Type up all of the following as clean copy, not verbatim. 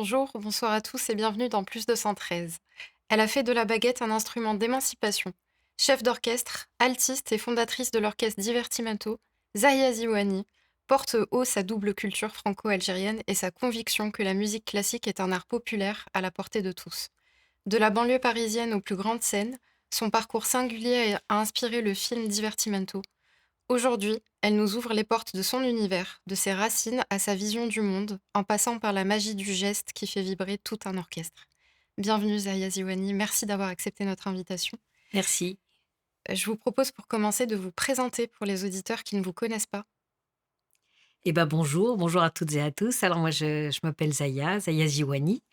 Bonjour, bonsoir à tous et bienvenue dans Plus de 113. Elle a fait de la baguette un instrument d'émancipation. Chef d'orchestre, altiste et fondatrice de l'orchestre Divertimento, Zaya Ziwani porte haut sa double culture franco-algérienne et sa conviction que la musique classique est un art populaire à la portée de tous. De la banlieue parisienne aux plus grandes scènes, son parcours singulier a inspiré le film Divertimento. Aujourd'hui, elle nous ouvre les portes de son univers, de ses racines à sa vision du monde, en passant par la magie du geste qui fait vibrer tout un orchestre. Bienvenue Zaya Ziwani, merci d'avoir accepté notre invitation. Merci. Je vous propose pour commencer de vous présenter pour les auditeurs qui ne vous connaissent pas. Bonjour, bonjour à toutes et à tous. Alors moi je m'appelle Zaya Ziwani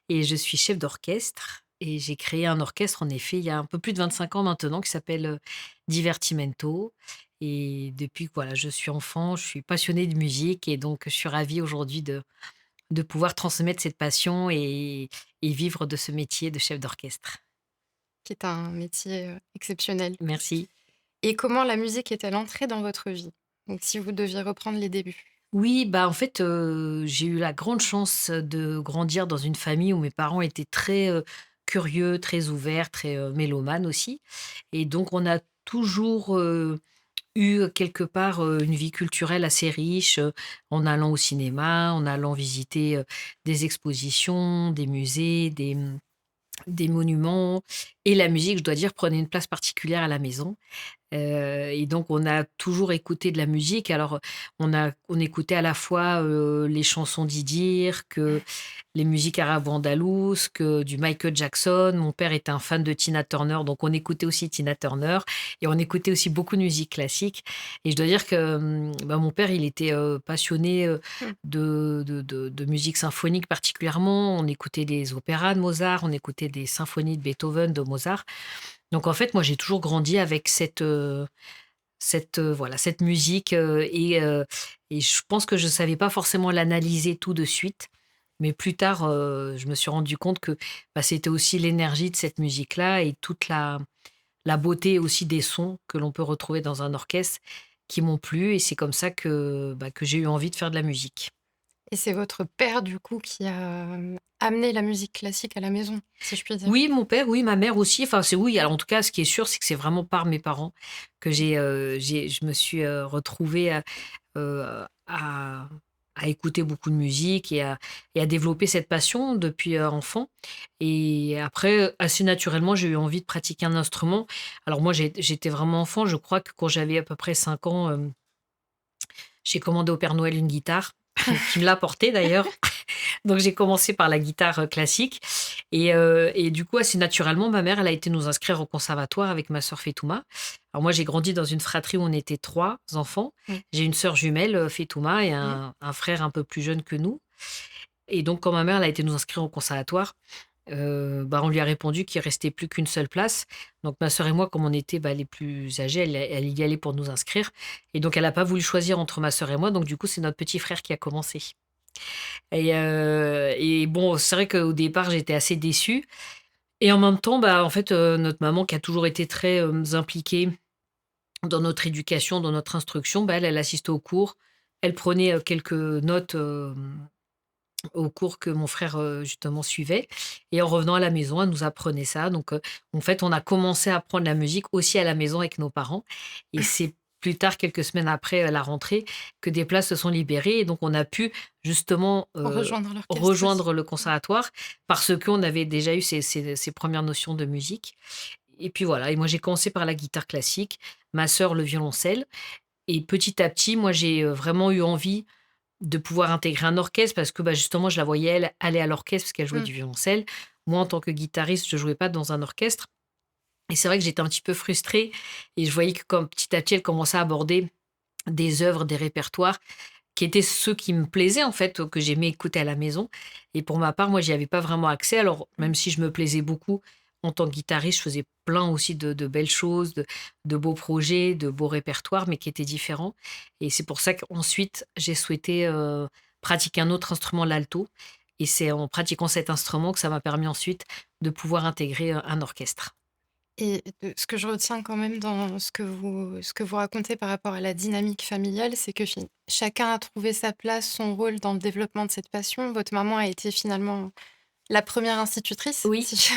et je suis chef d'orchestre et j'ai créé un orchestre en effet il y a un peu plus de 25 ans maintenant qui s'appelle, Divertimento et depuis que voilà, je suis enfant, je suis passionnée de musique et donc je suis ravie aujourd'hui de pouvoir transmettre cette passion et vivre de ce métier de chef d'orchestre. Qui est un métier exceptionnel. Merci. Et comment la musique est-elle entrée dans votre vie? Donc si vous deviez reprendre les débuts. Oui, bah, en fait, j'ai eu la grande chance de grandir dans une famille où mes parents étaient très, curieux, très ouverts, très, mélomanes aussi et donc on a toujours, eu quelque part, une vie culturelle assez riche, en allant au cinéma, en allant visiter, des expositions, des musées, des monuments et la musique, je dois dire, prenait une place particulière à la maison. Et donc on a toujours écouté de la musique. Alors, on écoutait à la fois, les chansons d'Idir, que les musiques arabo-andalouses, que du Michael Jackson. Mon père était un fan de Tina Turner, donc on écoutait aussi Tina Turner et on écoutait aussi beaucoup de musique classique et je dois dire que, mon père, il était, passionné, Hmm. de musique symphonique particulièrement. On écoutait des opéras de Mozart, on écoutait des symphonies de Beethoven, de Mozart. Donc en fait, moi, j'ai toujours grandi avec voilà, cette musique, et je pense que je ne savais pas forcément l'analyser tout de suite. Mais plus tard, je me suis rendu compte que, bah, c'était aussi l'énergie de cette musique-là et toute la beauté aussi des sons que l'on peut retrouver dans un orchestre qui m'ont plu et c'est comme ça que j'ai eu envie de faire de la musique. Et c'est votre père du coup qui a amené la musique classique à la maison, si je puis dire. Oui, mon père, oui, ma mère aussi. Enfin, c'est oui, alors en tout cas, ce qui est sûr, c'est que c'est vraiment par mes parents que je me suis, retrouvée à écouter beaucoup de musique et à développer cette passion depuis, enfant et après, assez naturellement, j'ai eu envie de pratiquer un instrument. Alors moi, j'étais vraiment enfant, je crois que quand j'avais à peu près 5 ans, j'ai commandé au Père Noël une guitare, qui me l'a apportée d'ailleurs. Donc j'ai commencé par la guitare, classique et du coup, assez naturellement, ma mère, elle a été nous inscrire au conservatoire avec ma sœur Fetouma. Alors moi, j'ai grandi dans une fratrie où on était 3 enfants. Mm. J'ai une sœur jumelle, Fetouma et Mhm. un frère un peu plus jeune que nous et donc quand ma mère, elle a été nous inscrire au conservatoire, on lui a répondu qu'il restait plus qu'une seule place. Donc ma sœur et moi, comme on était, les plus âgés, elle y allait pour nous inscrire et donc elle a pas voulu choisir entre ma sœur et moi, donc du coup, c'est notre petit frère qui a commencé. Et bon, c'est vrai qu'au départ, j'étais assez déçue et en même temps, en fait, notre maman qui a toujours été très, impliquée dans notre éducation, dans notre instruction, elle assistait aux cours. Elle prenait, quelques notes, aux cours que mon frère, justement suivait et en revenant à la maison, elle nous apprenait ça donc en fait, on a commencé à apprendre la musique aussi à la maison avec nos parents et c'est plus tard, quelques semaines après, la rentrée, que des places se sont libérées et donc on a pu justement, Rejoindre l'orchestre aussi. rejoindre le conservatoire parce qu'on avait déjà eu ces 1 notions de musique et puis voilà et moi j'ai commencé par la guitare classique, ma sœur le violoncelle et petit à petit, moi j'ai, vraiment eu envie de pouvoir intégrer un orchestre parce que, justement, je la voyais elle aller à l'orchestre parce qu'elle jouait Mm. du violoncelle. Moi, en tant que guitariste, je jouais pas dans un orchestre et c'est vrai que j'étais un petit peu frustrée et je voyais que comme petit à petit, elle commençait à aborder des œuvres, des répertoires qui étaient ceux qui me plaisaient, en fait, que j'aimais écouter à la maison et pour ma part, moi, j'y avais pas vraiment accès. Alors, même Mm. si je me plaisais beaucoup en tant que guitariste, je faisais plein aussi de belles choses, de beaux projets, de beaux répertoires, mais qui étaient différents et c'est pour ça qu'ensuite, j'ai souhaité, pratiquer un autre instrument, l'alto et c'est en pratiquant cet instrument que ça m'a permis ensuite de pouvoir intégrer, un orchestre. Et ce que je retiens quand même dans ce que vous racontez par rapport à la dynamique familiale, c'est que chacun a trouvé sa place, son rôle dans le développement de cette passion. Votre maman a été finalement la première institutrice, Oui. si je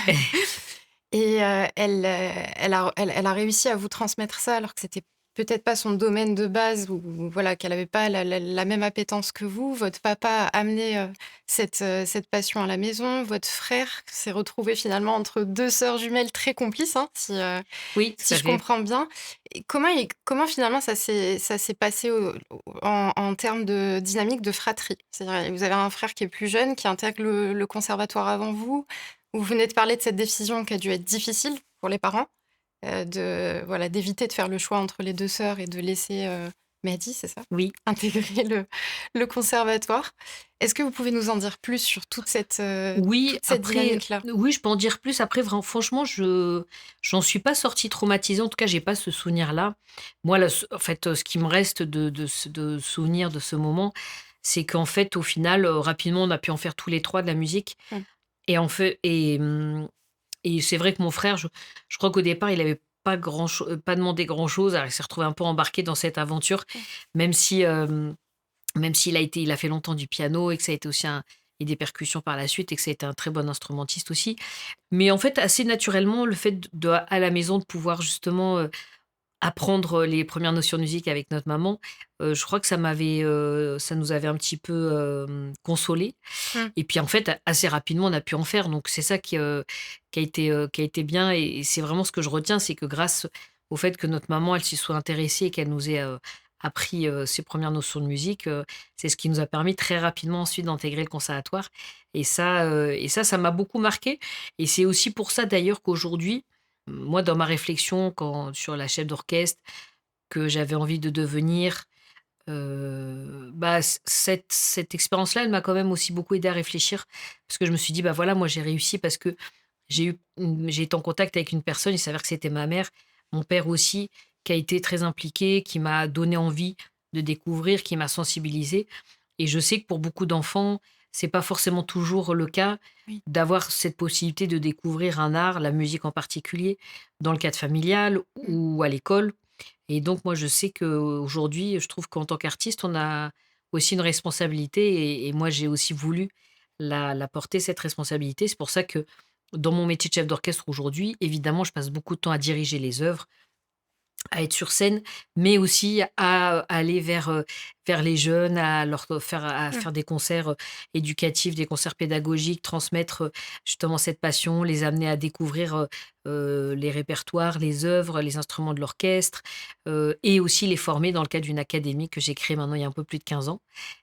et elle a réussi à vous transmettre ça alors que c'était peut-être pas son domaine de base ou voilà, qu'elle avait pas la même appétence que vous. Votre papa a amené, cette passion à la maison. Votre frère s'est retrouvé finalement entre 2 sœurs jumelles très complices, hein, Oui, tout si à je fait. comprends bien. Et comment finalement ça s'est passé en termes de dynamique de fratrie? C'est-à-dire, vous avez un frère qui est plus jeune, qui intègre le conservatoire avant vous. Vous venez de parler de cette décision qui a dû être difficile pour les parents, d'éviter de faire le choix entre les 2 sœurs et de laisser, Mehdi, c'est ça? Oui. Intégrer le conservatoire. Est-ce que vous pouvez nous en dire plus sur Oui, toute cette après dynamique-là? oui, je peux en dire plus. Après franchement, je j'en suis pas sortie traumatisée. En tout cas, j'ai pas ce souvenir-là. Moi, en fait, ce qui me reste de souvenir de ce moment, c'est qu'en fait, au final, rapidement, on a pu en faire tous les 3 de la musique Mmh. et c'est vrai que mon frère, je crois qu'au départ, il avait pas demandé grand-chose. Alors il s'est retrouvé un peu embarqué dans cette aventure, Mmh. même si, même il a fait longtemps du piano et que ça a été aussi un et des percussions par la suite et que ça a été un très bon instrumentiste aussi. Mais en fait, assez naturellement, le fait à la maison de pouvoir justement, apprendre les premières notions de musique avec notre maman, je crois que ça nous avait un petit peu, consolés Mmh. et puis en fait, assez rapidement, on a pu en faire donc c'est ça qui a été bien et c'est vraiment ce que je retiens, c'est que grâce au fait que notre maman, elle s'y soit intéressée et qu'elle nous ait, appris, ses premières notions de musique, c'est ce qui nous a permis très rapidement ensuite d'intégrer le conservatoire ça m'a beaucoup marqué et c'est aussi pour ça d'ailleurs qu'aujourd'hui, moi dans ma réflexion quand sur la chef d'orchestre que j'avais envie de devenir, bah, cette expérience-là, elle m'a quand même aussi beaucoup aidé à réfléchir parce que je me suis dit: «Bah, voilà, moi j'ai réussi parce que j'ai été en contact avec une personne, il s'avère que c'était ma mère, mon père aussi, qui a été très impliqué, qui m'a donné envie de découvrir, qui m'a sensibilisé et je sais que pour beaucoup d'enfants, c'est pas forcément toujours le cas Oui. d'avoir cette possibilité de découvrir un art, la musique en particulier, dans le cadre familial Mmh. ou à l'école et donc moi, je sais qu'aujourd'hui, je trouve qu'en tant qu'artiste, on a aussi une responsabilité et moi, j'ai aussi voulu la porter, cette responsabilité. C'est pour ça que dans mon métier de chef d'orchestre aujourd'hui, évidemment, je passe beaucoup de temps à diriger les œuvres, à être sur scène, mais aussi à aller vers les jeunes, à Mmh. faire des concerts, éducatifs, des concerts pédagogiques, transmettre, justement cette passion, les amener à découvrir, les répertoires, les œuvres, les instruments de l'orchestre, et aussi les former dans le cadre d'une académie que j'ai créée maintenant il y a un peu plus de 15 ans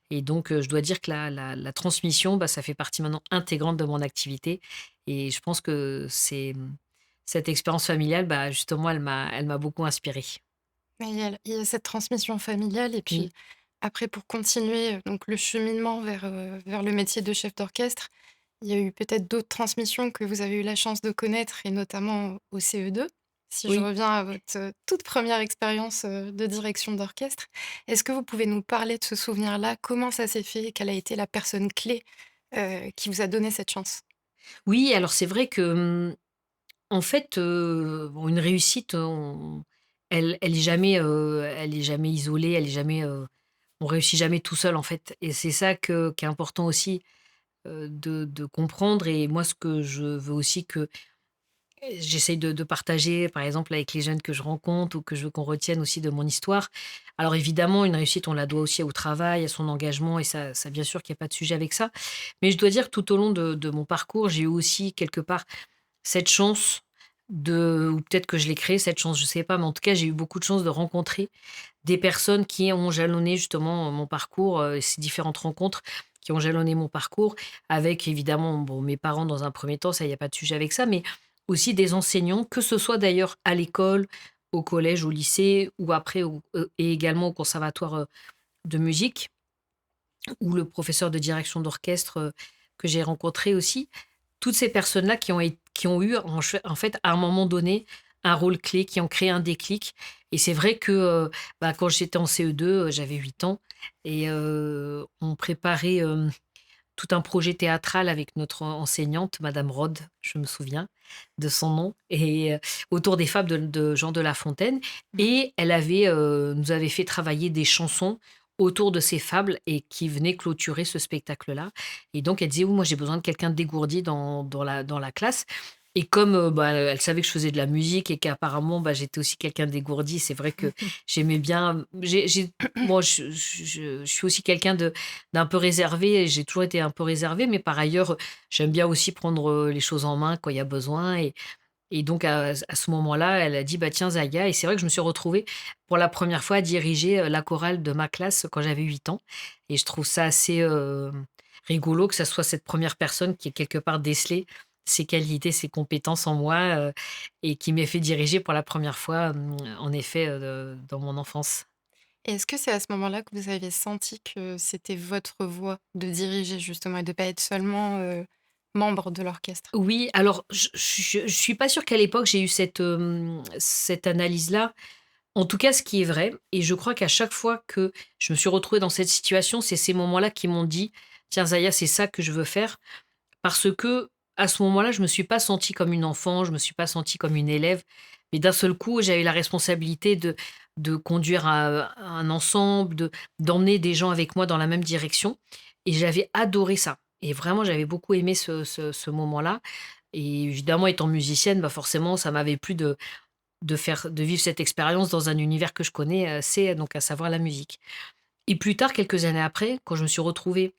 et donc je dois dire que la transmission, bah, ça fait partie maintenant intégrante de mon activité et je pense que cette expérience familiale, bah, justement, elle m'a beaucoup inspirée. Mais il y a cette transmission familiale et Oui, puis après pour continuer, donc le cheminement vers le métier de chef d'orchestre, il y a eu peut-être d'autres transmissions que vous avez eu la chance de connaître et notamment au CE2. Si je oui. reviens à votre, toute première expérience, de direction d'orchestre, est-ce que vous pouvez nous parler de ce souvenir-là? Comment ça s'est fait? Quelle a été la personne clé, qui vous a donné cette chance? Oui, alors c'est vrai que, en fait, bon, une réussite, elle est jamais isolée, elle est jamais, on réussit jamais tout seul, en fait et c'est ça qui est important aussi, de comprendre et moi, ce que je veux aussi que j'essaye de partager, par exemple, avec les jeunes que je rencontre ou que je veux qu'on retienne aussi de mon histoire. Alors évidemment, une réussite, on la doit aussi au travail, à son engagement et ça bien sûr qu'il y a pas de sujet avec ça. Mais je dois dire que tout au long de mon parcours, j'ai eu aussi quelque part cette chance ou peut-être que je l'ai créée cette chance, je sais pas, mais en tout cas, j'ai eu beaucoup de chance de rencontrer des personnes qui ont jalonné justement mon parcours, ces différentes rencontres qui ont jalonné mon parcours avec évidemment, bon, mes parents dans un premier temps, ça, il y a pas de sujet avec ça, mais aussi des enseignants, que ce soit d'ailleurs à l'école, au collège, au lycée ou après et également au conservatoire, de musique ou le professeur de direction d'orchestre, que j'ai rencontré aussi. Toutes ces personnes-là qui ont eu en fait, à un moment donné, un rôle clé, qui ont créé un déclic et c'est vrai que, bah, quand j'étais en CE2, j'avais 8 ans et on préparait, tout un projet théâtral avec notre enseignante, madame Rod, je me souviens de son nom et autour des fables de Jean de La Fontaine Mmh. et nous avait fait travailler des chansons autour de ces fables et qui venaient clôturer ce spectacle-là et donc elle disait: «Oui, moi j'ai besoin de quelqu'un de dégourdi dans la classe» et comme, elle savait que je faisais de la musique et qu'apparemment, j'étais aussi quelqu'un de dégourdi, c'est vrai que j'aimais bien j'ai moi je suis aussi quelqu'un d'un peu réservé et j'ai toujours été un peu réservée, mais par ailleurs, j'aime bien aussi prendre, les choses en main quand il y a besoin et donc à ce moment-là, elle a dit: «Bah, tiens Zaya» et c'est vrai que je me suis retrouvée pour la première fois à diriger, la chorale de ma classe quand j'avais 8 ans et je trouve ça assez, rigolo que ça soit cette première personne qui ait quelque part décelé ses qualités, ses compétences en moi, et qui m'ait fait diriger pour la première fois, en effet, dans mon enfance. Et est-ce que c'est à ce moment-là que vous avez senti que c'était votre voie de diriger justement et de pas être seulement, membre de l'orchestre? Oui, alors je suis pas sûre qu'à l'époque j'ai eu cette analyse-là. En tout cas, ce qui est vrai et je crois qu'à chaque fois que je me suis retrouvée dans cette situation, c'est ces moments-là qui m'ont dit: «Tiens Zaya, c'est ça que je veux faire». Parce que à ce moment-là, je me suis pas sentie comme une enfant, je me suis pas sentie comme une élève, mais d'un seul coup, j'avais la responsabilité de conduire un ensemble, d'emmener des gens avec moi dans la même direction et j'avais adoré ça et vraiment j'avais beaucoup aimé ce moment-là et évidemment étant musicienne, forcément ça m'avait plu de vivre cette expérience dans un univers que je connais assez, donc à savoir la musique et plus tard, quelques années après, quand je me suis retrouvée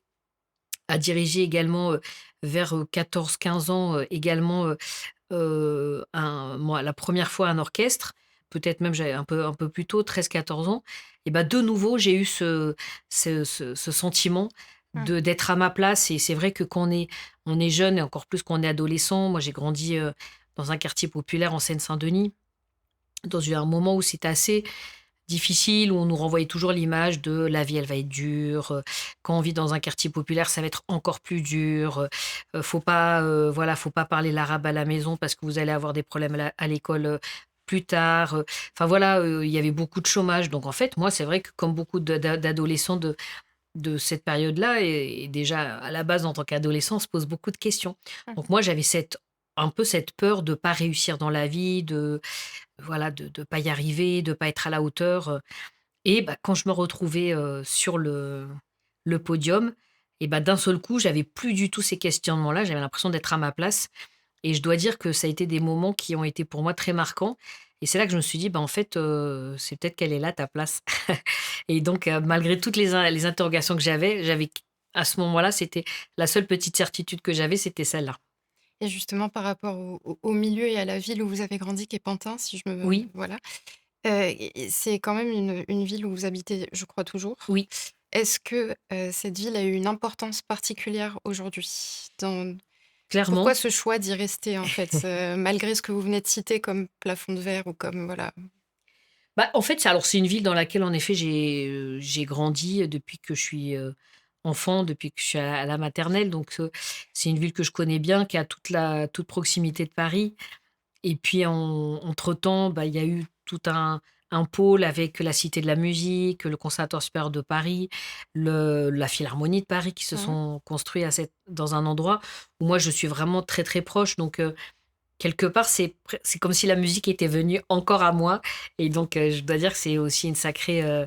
à diriger également, vers, 14-15 ans, également, la première fois un orchestre, peut-être même j'avais un peu plus tôt, 13-14 ans et de nouveau j'ai eu ce sentiment Mmh. d'être à ma place et c'est vrai que quand on est jeune et encore plus quand on est adolescent, moi j'ai grandi, dans un quartier populaire en Seine-Saint-Denis, dans un moment où c'était assez difficile, où on nous renvoyait toujours l'image de la vie, elle va être dure, quand on vit dans un quartier populaire, ça va être encore plus dur, faut pas, voilà, faut pas parler l'arabe à la maison parce que vous allez avoir des problèmes à l'école, plus tard, enfin voilà, il y avait beaucoup de chômage donc en fait, moi, c'est vrai que comme beaucoup d'adolescents de cette période-là et déjà à la base en tant qu'adolescent, on se pose beaucoup de questions. Mmh. Donc moi, j'avais un peu cette peur de pas réussir dans la vie, voilà, de pas y arriver, de pas être à la hauteur, et quand je me retrouvais, sur le podium et d'un seul coup, j'avais plus du tout ces questionnements-là, j'avais l'impression d'être à ma place et je dois dire que ça a été des moments qui ont été pour moi très marquants et c'est là que je me suis dit: «En fait, c'est peut-être qu'elle est là ta place» et donc malgré toutes les interrogations que j'avais à ce moment-là, c'était la seule petite certitude que j'avais, c'était celle-là. Et justement par rapport au milieu et à la ville où vous avez grandi qui est Pantin, si je me Oui, voilà, et c'est quand même une ville où vous habitez, je crois toujours. oui, Est-ce que, cette ville a eu une importance particulière aujourd'hui? Dans Pourquoi clairement. ce choix d'y rester en fait, malgré ce que vous venez de citer comme plafond de verre ou comme voilà? En fait, c'est une ville dans laquelle, en effet, j'ai grandi, depuis que je suis, enfant, depuis que je suis à la maternelle, donc c'est une ville que je connais bien, qui a toute proximité de Paris et puis entre-temps, il y a eu tout un pôle avec la Cité de la musique, le Conservatoire supérieur de Paris, la Philharmonie de Paris qui se Mmh. sont construits dans un endroit où moi je suis vraiment très, très proche donc quelque part, c'est comme si la musique était venue encore à moi et donc je dois dire que c'est aussi un sacré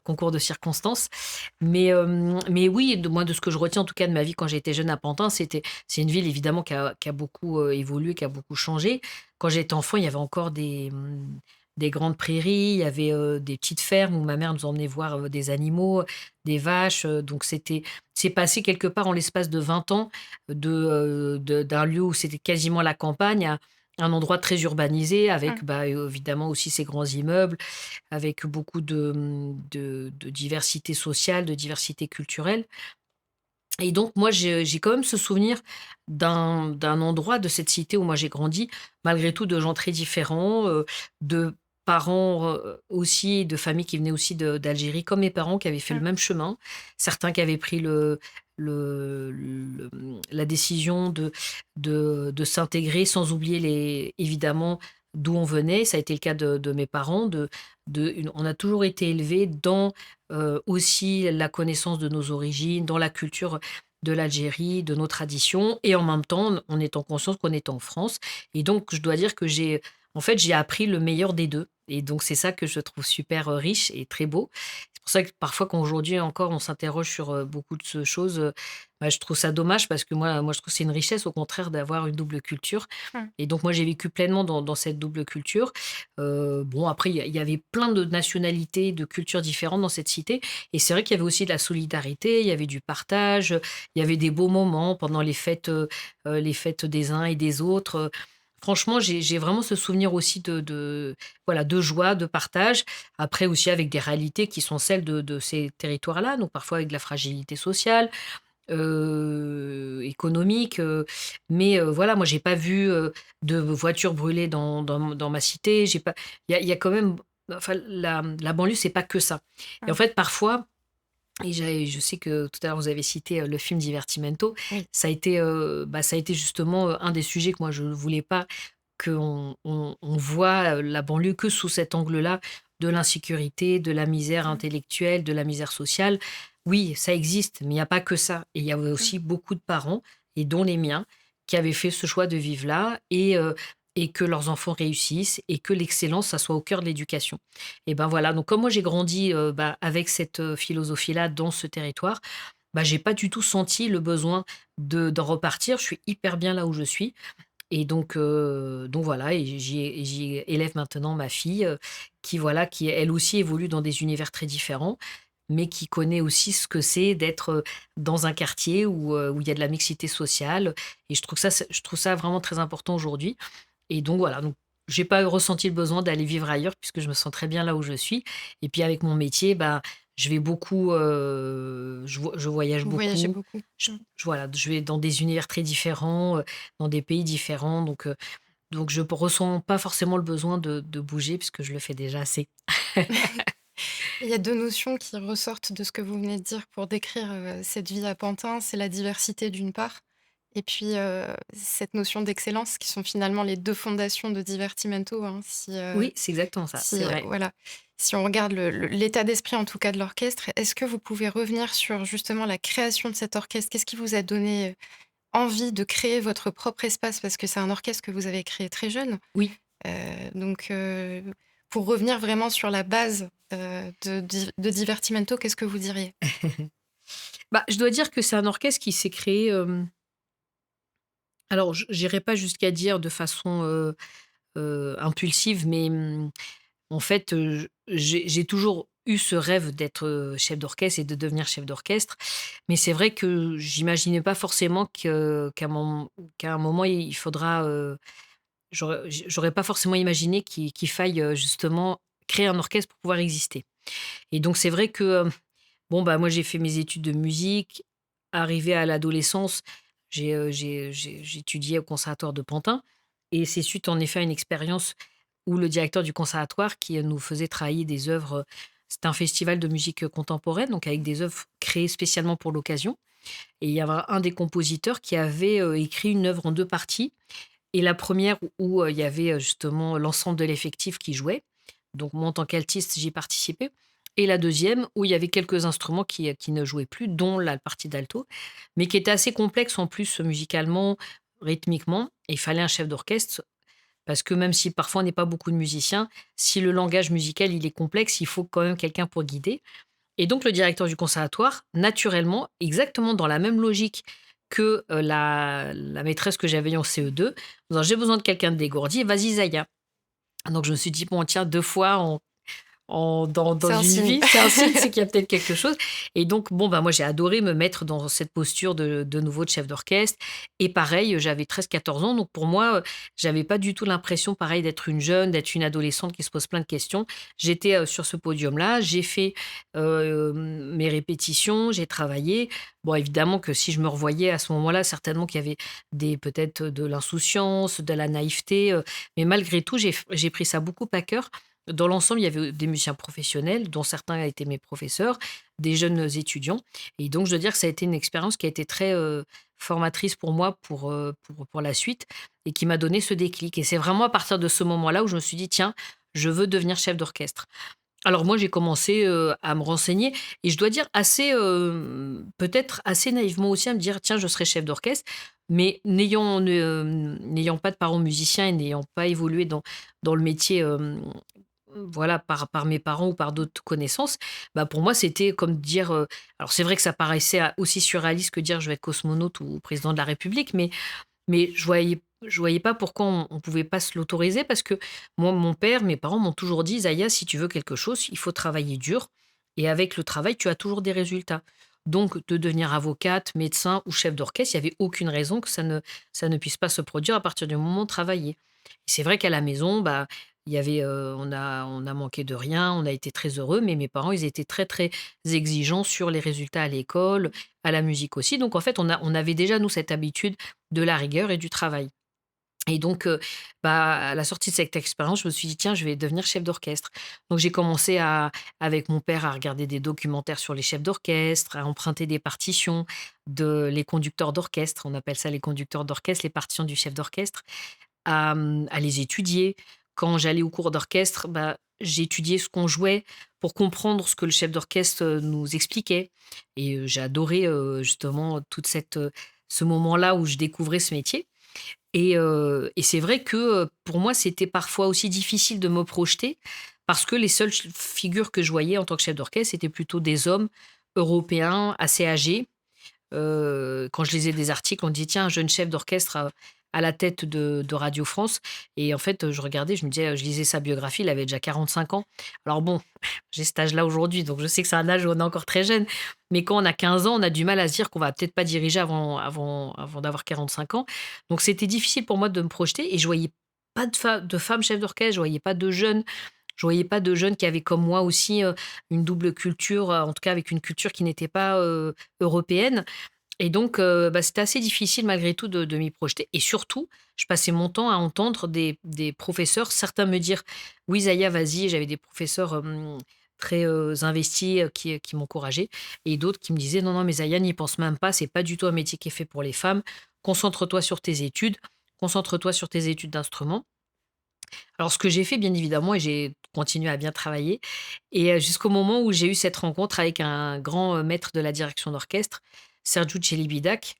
concours de circonstances. Mais oui, de ce que je retiens en tout cas de ma vie quand j'étais jeune à Pantin, c'est une ville évidemment qui a beaucoup, évolué, qui a beaucoup changé. Quand j'étais enfant, il y avait encore des grandes prairies, il y avait, des petites fermes où ma mère nous emmenait voir, des animaux, des vaches, donc c'est passé quelque part en l'espace de 20 ans d'un lieu où c'était quasiment la campagne à un endroit très urbanisé Mmh. avec, évidemment aussi ces grands immeubles, avec beaucoup de diversité sociale, de diversité culturelle et donc moi j'ai quand même ce souvenir d'un endroit de cette cité où moi j'ai grandi, malgré tout de gens très différents, de parents, aussi, de familles qui venaient aussi d'Algérie comme mes parents qui avaient fait le Mmh. même chemin. Certains qui avaient pris la décision de s'intégrer sans oublier évidemment d'où on venait. Ça a été le cas de mes parents, on a toujours été élevés dans aussi la connaissance de nos origines, dans la culture de l'Algérie, de nos traditions et en même temps en étant consciente qu'on est en France et donc je dois dire que j'ai appris le meilleur des 2 et donc c'est ça que je trouve super, riche et très beau. C'est pour ça que parfois quand aujourd'hui encore on s'interroge sur, beaucoup de choses, bah, je trouve ça dommage parce que moi je trouve que c'est une richesse au contraire d'avoir une double culture Mmh. et donc moi j'ai vécu pleinement dans cette double culture. Bon après il y avait plein de nationalités, de cultures différentes dans cette cité et c'est vrai qu'il y avait aussi de la solidarité, il y avait du partage, il y avait des beaux moments pendant les fêtes des uns et des autres. Franchement, j'ai vraiment ce souvenir aussi de voilà, de joie, de partage. Après aussi avec des réalités qui sont celles de ces territoires-là, donc parfois avec de la fragilité sociale, économique, mais voilà, moi j'ai pas vu, de voitures brûlées dans ma cité. J'ai pas il y a quand même enfin la banlieue, c'est pas que ça et en Mmh. fait parfois et je sais que tout à l'heure vous avez cité, le film Divertimento. Oui. Ça a été justement, un des sujets que moi je ne voulais pas qu'on voit, la banlieue que sous cet angle-là de l'insécurité, de la misère Mmh. intellectuelle, de la misère sociale. Oui, ça existe, mais il y a pas que ça et il y avait Mmh. aussi beaucoup de parents et dont les miens, qui avaient fait ce choix de vivre là et que leurs enfants réussissent et que l'excellence, ça soit au cœur de l'éducation. Et ben, voilà, donc comme moi j'ai grandi, avec cette, philosophie-là dans ce territoire, bah, j'ai pas du tout senti le besoin d'en repartir. Je suis hyper bien là où je suis et donc voilà et j'y élève maintenant ma fille, qui voilà, qui elle aussi évolue dans des univers très différents, mais qui connaît aussi ce que c'est d'être, dans un quartier où il y a de la mixité sociale et je trouve ça vraiment très important aujourd'hui et donc voilà, donc j'ai pas ressenti le besoin d'aller vivre ailleurs puisque je me sens très bien là où je suis et puis avec mon métier, bah, je vais beaucoup, je voyage Vous voyagez beaucoup. beaucoup? Mmh. Voilà, je vais dans des univers très différents, dans des pays différents donc je ressens pas forcément le besoin de bouger puisque je le fais déjà assez. Il y a 2 notions qui ressortent de ce que vous venez de dire pour décrire, cette vie à Pantin. C'est la diversité d'une part et puis, cette notion d'excellence qui sont finalement les 2 fondations de Divertimento, hein. Oui, c'est exactement ça, c'est vrai. Voilà, si on regarde l'état d'esprit en tout cas de l'orchestre, est-ce que vous pouvez revenir sur justement la création de cet orchestre? Qu'est-ce qui vous a donné, envie de créer votre propre espace? Parce que c'est un orchestre que vous avez créé très jeune. Oui. Donc, pour revenir vraiment sur la base, de Divertimento, qu'est-ce que vous diriez? Bah, je dois dire que c'est un orchestre qui s'est créé, alors j'irai pas jusqu'à dire de façon, impulsive, mais, en fait, j'ai toujours eu ce rêve d'être, chef d'orchestre et de devenir chef d'orchestre. Mais c'est vrai que j'imaginais pas forcément qu'à un moment il faudra, j'aurais pas forcément imaginé qu'il faille, justement créer un orchestre pour pouvoir exister. Et donc c'est vrai que, bon, bah, moi j'ai fait mes études de musique. Arrivé à l'adolescence, j'ai étudié au conservatoire de Pantin et c'est suite en effet à une expérience où le directeur du conservatoire qui, nous faisait travailler des œuvres, c'était un festival de musique, contemporaine, donc avec des œuvres créées spécialement pour l'occasion et il y avait un des compositeurs qui avait, écrit une œuvre en 2 parties et la première où, il y avait, justement l'ensemble de l'effectif qui jouait. Donc moi, en tant qu'altiste, j'y participais et la deuxième où il y avait quelques instruments qui ne jouaient plus, dont la partie d'alto, mais qui était assez complexe en plus, musicalement, rythmiquement et il fallait un chef d'orchestre parce que même si parfois on n'est pas beaucoup de musiciens, si le langage musical, il est complexe, il faut quand même quelqu'un pour guider et donc le directeur du conservatoire, naturellement, exactement dans la même logique que, la maîtresse que j'avais en CE2, en disant: «J'ai besoin de quelqu'un de dégourdi, vas-y Zaya». Donc je me suis dit: «Bon tiens 2 fois dans C'est un une signe. vie, c'est un signe, c'est qu'il y a peut-être quelque chose» et donc bon, bah, moi j'ai adoré me mettre dans cette posture de nouveau de chef d'orchestre et pareil, j'avais 13 14 ans donc pour moi, j'avais pas du tout l'impression pareil d'être une jeune, d'être une adolescente qui se pose plein de questions. J'étais, sur ce podium-là, j'ai fait, mes répétitions, j'ai travaillé. Bon évidemment que si je me revoyais à ce moment-là, certainement qu'il y avait des peut-être de l'insouciance, de la naïveté, mais malgré tout j'ai pris ça beaucoup à cœur. Dans l'ensemble, il y avait des musiciens professionnels, dont certains étaient mes professeurs, des jeunes étudiants et donc je dois dire que ça a été une expérience qui a été très, formatrice pour moi pour la suite et qui m'a donné ce déclic et c'est vraiment à partir de ce moment-là où je me suis dit: «Tiens, je veux devenir chef d'orchestre». Alors moi, j'ai commencé, à me renseigner et je dois dire assez, peut-être assez naïvement aussi à me dire: «Tiens, je serai chef d'orchestre». Mais n'ayant pas de parents musiciens et n'ayant pas évolué dans le métier, voilà, par mes parents ou par d'autres connaissances, bah, pour moi, c'était comme dire, alors c'est vrai que ça paraissait aussi surréaliste que dire: «Je vais être cosmonaute ou président de la République», mais je voyais pas pourquoi on pouvait pas se l'autoriser parce que moi, mon père, mes parents m'ont toujours dit: «Zaya, si tu veux quelque chose, il faut travailler dur et avec le travail, tu as toujours des résultats». Donc de devenir avocate, médecin ou chef d'orchestre, il y avait aucune raison que ça ne puisse pas se produire à partir du moment où on travaillait. Et c'est vrai qu'à la maison, bah, il y avait, on a manqué de rien, on a été très heureux, mais mes parents, ils étaient très, très exigeants sur les résultats à l'école, à la musique aussi. Donc en fait, on avait déjà nous cette habitude de la rigueur et du travail. Et donc, bah, à la sortie de cette expérience, je me suis dit: «Tiens, je vais devenir chef d'orchestre». Donc j'ai commencé avec mon père à regarder des documentaires sur les chefs d'orchestre, à emprunter des partitions de les conducteurs d'orchestre, on appelle ça les conducteurs d'orchestre, les partitions du chef d'orchestre, à les étudier. Quand j'allais au cours d'orchestre, bah, j'étudiais ce qu'on jouait pour comprendre ce que le chef d'orchestre, nous expliquait et j'ai adoré, justement toute ce moment-là où je découvrais ce métier et c'est vrai que, pour moi, c'était parfois aussi difficile de me projeter parce que les seules figures que je voyais en tant que chef d'orchestre, c'était plutôt des hommes européens assez âgés. Quand je lisais des articles, on dit: «Tiens, un jeune chef d'orchestre à la tête de Radio France» et en fait, je regardais, je me disais, je lisais sa biographie, il avait déjà 45 ans. Alors bon, j'ai cet âge-là aujourd'hui, donc je sais que c'est un âge où on est encore très jeune, mais quand on a 15 ans, on a du mal à se dire qu'on va peut-être pas diriger avant d'avoir 45 ans. Donc c'était difficile pour moi de me projeter et je voyais pas de femmes chefs d'orchestre, je voyais pas de jeunes qui avaient comme moi aussi, une double culture, en tout cas avec une culture qui n'était pas, européenne. Et donc, bah, c'était assez difficile malgré tout de m'y projeter et surtout, je passais mon temps à entendre des professeurs, certains me dire: «Oui Zaya, vas-y». J'avais des professeurs, très, investis, qui m'encourageaient et d'autres qui me disaient: «Non, non, mais Zaya, n'y pense même pas, c'est pas du tout un métier qui est fait pour les femmes. Concentre-toi sur tes études, concentre-toi sur tes études d'instrument». Alors ce que j'ai fait bien évidemment et j'ai continué à bien travailler et jusqu'au moment où j'ai eu cette rencontre avec un grand, maître de la direction d'orchestre, Sergiu Celibidache.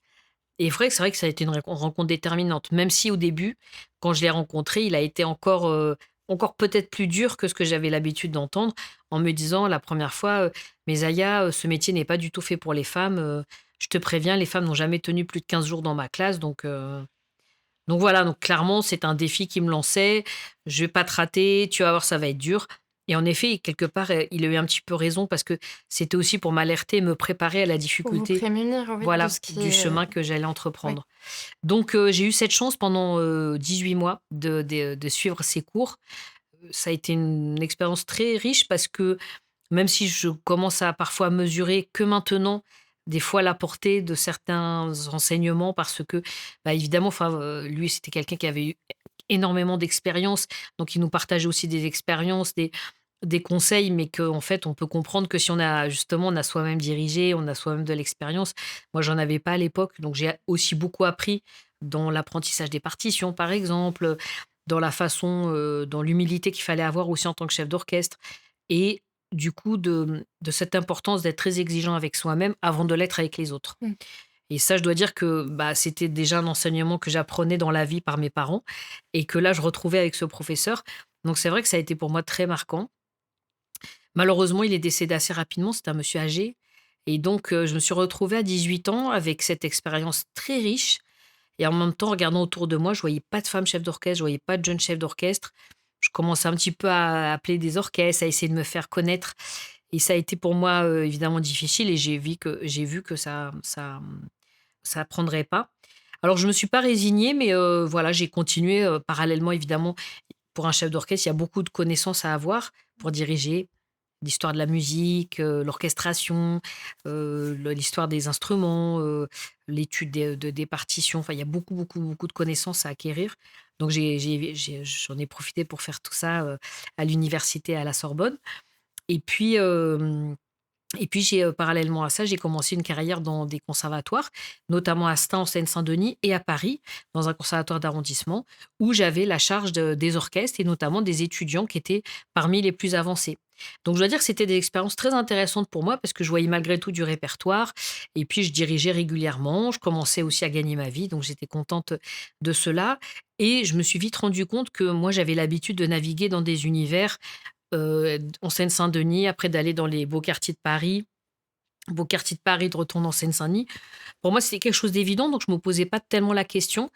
Et c'est vrai que ça a été une rencontre déterminante, même si au début, quand je l'ai rencontré, il a été encore peut-être plus dur que ce que j'avais l'habitude d'entendre, en me disant la première fois, «Mais Zaya, ce métier n'est pas du tout fait pour les femmes, je te préviens, les femmes n'ont jamais tenu plus de 15 jours dans ma classe, donc voilà». Donc clairement, c'est un défi qui me lançait. «Je vais pas te rater, tu vas voir, ça va être dur». Et en effet, quelque part, il a eu un petit peu raison parce que c'était aussi pour m'alerter, me préparer à la Pour vous difficulté, prémunir, oui, de voilà, ce qui du est, chemin que j'allais oui. entreprendre. Donc j'ai eu cette chance pendant, 18 mois de suivre ces cours. Ça a été une expérience très riche parce que même si je commence à parfois mesurer que maintenant, des fois, la portée de certains enseignements parce que, bah, évidemment, enfin, lui, c'était quelqu'un qui avait eu énormément d'expérience, donc il nous partageait aussi des expériences, des conseils, mais qu'en fait, on peut comprendre que si on a soi-même dirigé, on a soi-même de l'expérience. Moi, j'en avais pas à l'époque, donc j'ai aussi beaucoup appris dans l'apprentissage des partitions, par exemple, dans la façon, dans l'humilité qu'il fallait avoir aussi en tant que chef d'orchestre et du coup de cette importance d'être très exigeant avec soi-même avant de l'être avec les autres. Mmh. Et ça, je dois dire que, bah, c'était déjà un enseignement que j'apprenais dans la vie par mes parents et que là, je retrouvais avec ce professeur. Donc c'est vrai que ça a été pour moi très marquant. Malheureusement, il est décédé assez rapidement, c'était un monsieur âgé et donc je me suis retrouvée à 18 ans avec cette expérience très riche et en même temps, regardant autour de moi, je voyais pas de femmes chefs d'orchestre, je voyais pas de jeunes chefs d'orchestre. Je commençais un petit peu à appeler des orchestres, à essayer de me faire connaître et ça a été pour moi, évidemment difficile et j'ai vu que ça prendrait pas. Alors je me suis pas résignée mais voilà, j'ai continué, parallèlement évidemment. Pour un chef d'orchestre, il y a beaucoup de connaissances à avoir pour diriger. L'histoire de la musique, l'orchestration, l'histoire des instruments, l'étude des partitions. Enfin, il y a beaucoup, beaucoup, beaucoup de connaissances à acquérir. Donc j'en ai profité pour faire tout ça, à l'université à la Sorbonne. Et puis, j'ai, parallèlement à ça, j'ai commencé une carrière dans des conservatoires, notamment à Stein en Seine-Saint-Denis et à Paris, dans un conservatoire d'arrondissement, où j'avais la charge des orchestres et notamment des étudiants qui étaient parmi les plus avancés. Donc je dois dire que c'était des expériences très intéressantes pour moi parce que je voyais malgré tout du répertoire et puis je dirigeais régulièrement. Je commençais aussi à gagner ma vie, donc j'étais contente de cela et je me suis vite rendu compte que moi, j'avais l'habitude de naviguer dans des univers, en Seine-Saint-Denis, après d'aller dans les beaux quartiers de Paris, de retourner en Seine-Saint-Denis. Pour moi, c'était quelque chose d'évident, donc je me posais pas tellement la question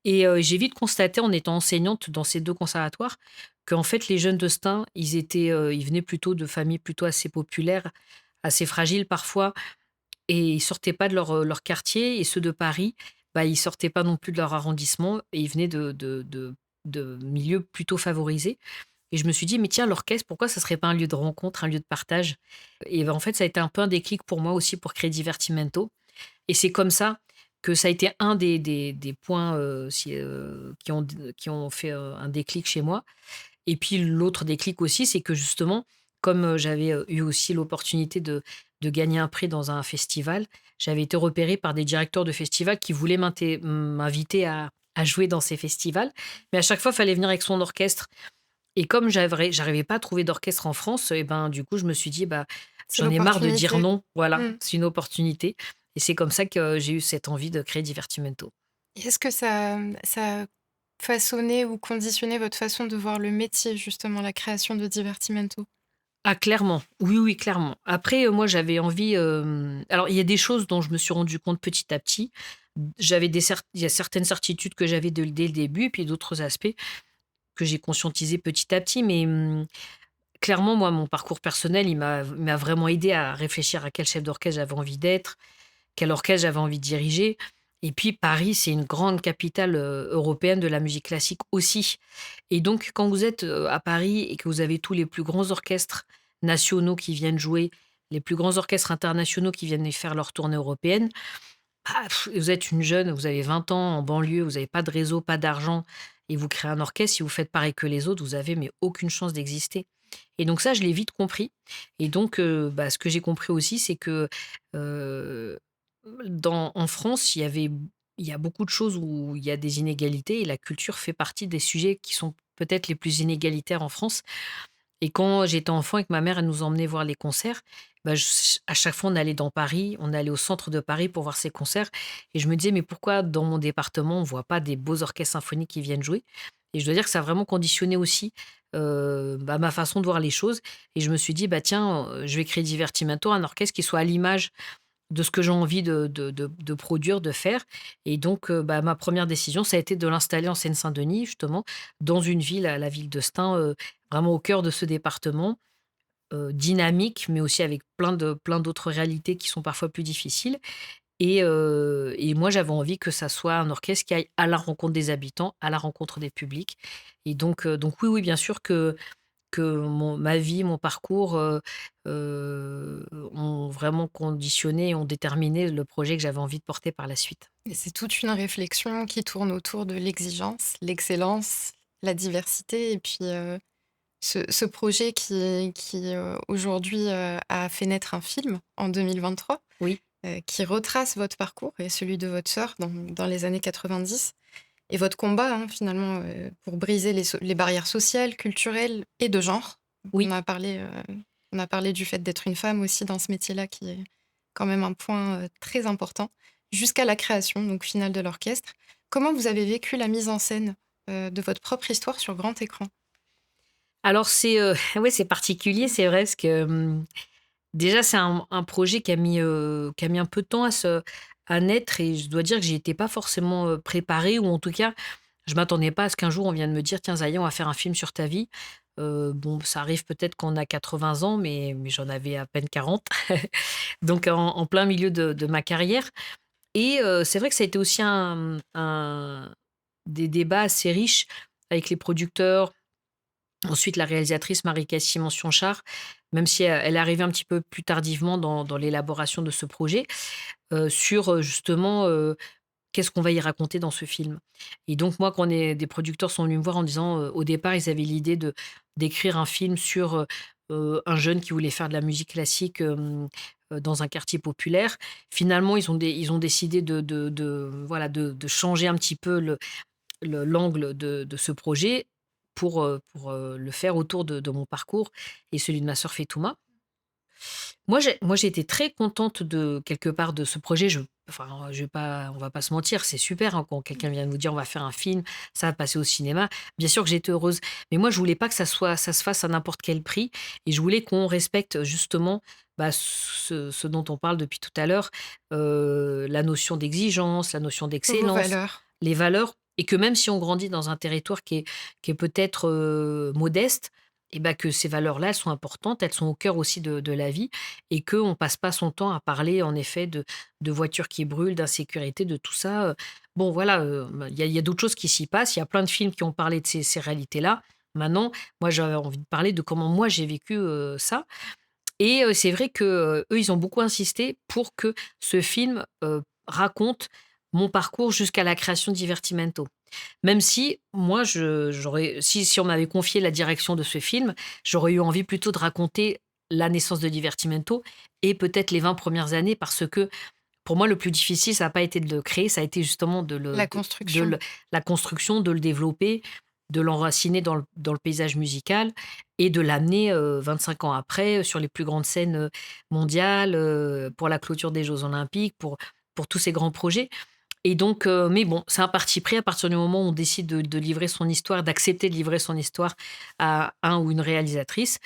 et j'ai vite constaté en étant enseignante dans ces 2 conservatoires qu'en fait les jeunes de Stein, ils venaient plutôt de familles plutôt assez populaires, assez fragiles parfois et ils sortaient pas de leur quartier et ceux de Paris, bah, ils sortaient pas non plus de leur arrondissement et ils venaient de milieux plutôt favorisés et je me suis dit: «Mais tiens, l'orchestre, pourquoi ça serait pas un lieu de rencontre, un lieu de partage?» Et bah, en fait, ça a été un peu un déclic pour moi aussi pour créer Divertimento et c'est comme ça que ça a été un des points, qui ont fait, un déclic chez moi et puis l'autre déclic aussi, c'est que justement, comme, j'avais, eu aussi l'opportunité de gagner un prix dans un festival, j'avais été repérée par des directeurs de festivals qui voulaient m'inviter à jouer dans ces festivals. Mais à chaque fois, il fallait venir avec son orchestre et comme j'arrivais pas à trouver d'orchestre en France et ben, du coup, je me suis dit: «Bah, C'est j'en ai marre de dire l'opportunité. non». Voilà, Mmh. c'est une opportunité et c'est comme ça que j'ai eu cette envie de créer Divertimento. Et est-ce que ça a façonné ou conditionné votre façon de voir le métier, justement, la création de Divertimento? Ah clairement, oui, oui, clairement. Après, moi j'avais envie, alors il y a des choses dont je me suis rendu compte petit à petit. Il y a certaines certitudes que j'avais dès le début et puis d'autres aspects que j'ai conscientisés petit à petit. Mais, clairement moi mon parcours personnel, il m'a vraiment aidé à réfléchir à quel chef d'orchestre j'avais envie d'être, quel orchestre j'avais envie de diriger. Et puis Paris, c'est une grande capitale, européenne de la musique classique aussi. Et donc quand vous êtes, à Paris et que vous avez tous les plus grands orchestres nationaux qui viennent jouer, les plus grands orchestres internationaux qui viennent y faire leur tournée européenne, bah, vous êtes une jeune, vous avez 20 ans en banlieue, vous avez pas de réseau, pas d'argent et vous créez un orchestre, si vous faites pareil que les autres, vous avez mais aucune chance d'exister. Et donc ça, je l'ai vite compris et donc bah, ce que j'ai compris aussi, c'est que, heu, en France, il y a beaucoup de choses où il y a des inégalités et la culture fait partie des sujets qui sont peut-être les plus inégalitaires en France. Et quand j'étais enfant et que ma mère, elle nous emmenait voir les concerts, bah, à chaque fois, on allait dans Paris, on allait au centre de Paris pour voir ces concerts. Et je me disais, mais pourquoi dans mon département, on ne voit pas des beaux orchestres symphoniques qui viennent jouer? Et je dois dire que ça a vraiment conditionné aussi bah, ma façon de voir les choses. Et je me suis dit, bah, tiens, je vais créer Divertimento, un orchestre qui soit à l'image de ce que j'ai envie de produire, de faire et donc bah, ma première décision, ça a été de l'installer en Seine-Saint-Denis, justement, dans une ville, la ville de Stein, vraiment au cœur de ce département, dynamique, mais aussi avec plein d'autres réalités qui sont parfois plus difficiles et moi, j'avais envie que ça soit un orchestre qui aille à la rencontre des habitants, à la rencontre des publics et donc oui, oui, bien sûr que ma vie, mon parcours, ont vraiment conditionné, ont déterminé le projet que j'avais envie de porter par la suite. Et c'est toute une réflexion qui tourne autour de l'exigence, l'excellence, la diversité et puis, ce projet qui aujourd'hui, a fait naître un film en 2023, Oui, qui retrace votre parcours et celui de votre sœur dans les années 90 et votre combat, hein, finalement, pour briser les barrières sociales, culturelles et de genre. On oui. a parlé, on a parlé du fait d'être une femme aussi dans ce métier-là qui est quand même un point, très important, jusqu'à la création donc finale de l'orchestre. Comment vous avez vécu la mise en scène, de votre propre histoire sur grand écran? Alors c'est, ouais, c'est particulier, c'est vrai parce que, déjà c'est un projet qui a mis un peu de temps à naître et je dois dire que j'y étais pas forcément, préparée ou en tout cas, je m'attendais pas à ce qu'un jour on vienne me dire: «Tiens Zaya, on va faire un film sur ta vie». Bon, ça arrive peut-être quand on a 80 ans, mais j'en avais à peine 40, donc en plein milieu de ma carrière et c'est vrai que ça a été aussi des débats assez riches avec les producteurs. Ensuite, la réalisatrice Marie-Castille Mention-Char, même si elle est arrivée un petit peu plus tardivement dans l'élaboration de ce projet, sur, justement, qu'est-ce qu'on va y raconter dans ce film? Et donc moi, quand des producteurs sont venus me voir en disant, au départ, ils avaient l'idée d'écrire un film sur, un jeune qui voulait faire de la musique classique, dans un quartier populaire. Finalement, ils ont décidé voilà, de changer un petit peu l'angle de ce projet pour le faire autour de mon parcours et celui de ma sœur Fetouma. Moi, j'ai été très contente de quelque part de ce projet. Enfin, je vais pas on va pas se mentir, c'est super, hein, quand quelqu'un vient de nous dire: «On va faire un film, ça va passer au cinéma». Bien sûr que j'étais heureuse, mais moi, je voulais pas que ça se fasse à n'importe quel prix et je voulais qu'on respecte justement, bah, ce dont on parle depuis tout à l'heure, la notion d'exigence, la notion Vos d'excellence, valeurs. les valeurs et que même si on grandit dans un territoire qui est peut-être, modeste et bah, que ces valeurs-là, elles sont importantes, elles sont au cœur aussi de la vie et qu'on passe pas son temps à parler en effet de voitures qui brûlent, d'insécurité, de tout ça, bon voilà, bah, il y a d'autres choses qui s'y passent. Il y a plein de films qui ont parlé de ces réalités-là. Maintenant, moi, j'avais envie de parler de comment moi j'ai vécu, ça et c'est vrai que, eux, ils ont beaucoup insisté pour que ce film, raconte mon parcours jusqu'à la création de Divertimento. Même si moi j'aurais si on m'avait confié la direction de ce film, j'aurais eu envie plutôt de raconter la naissance de Divertimento et peut-être les 20 premières années parce que pour moi le plus difficile ça a pas été de le créer, ça a été justement La de construction. le la construction, de le développer, de l'enraciner dans le paysage musical et de l'amener, 25 ans après, sur les plus grandes scènes, mondiales, pour la clôture des jeux olympiques, pour tous ces grands projets. Et donc, mais bon, c'est un parti pris à partir du moment où on décide de livrer son histoire, d'accepter de livrer son histoire à un ou une réalisatrice.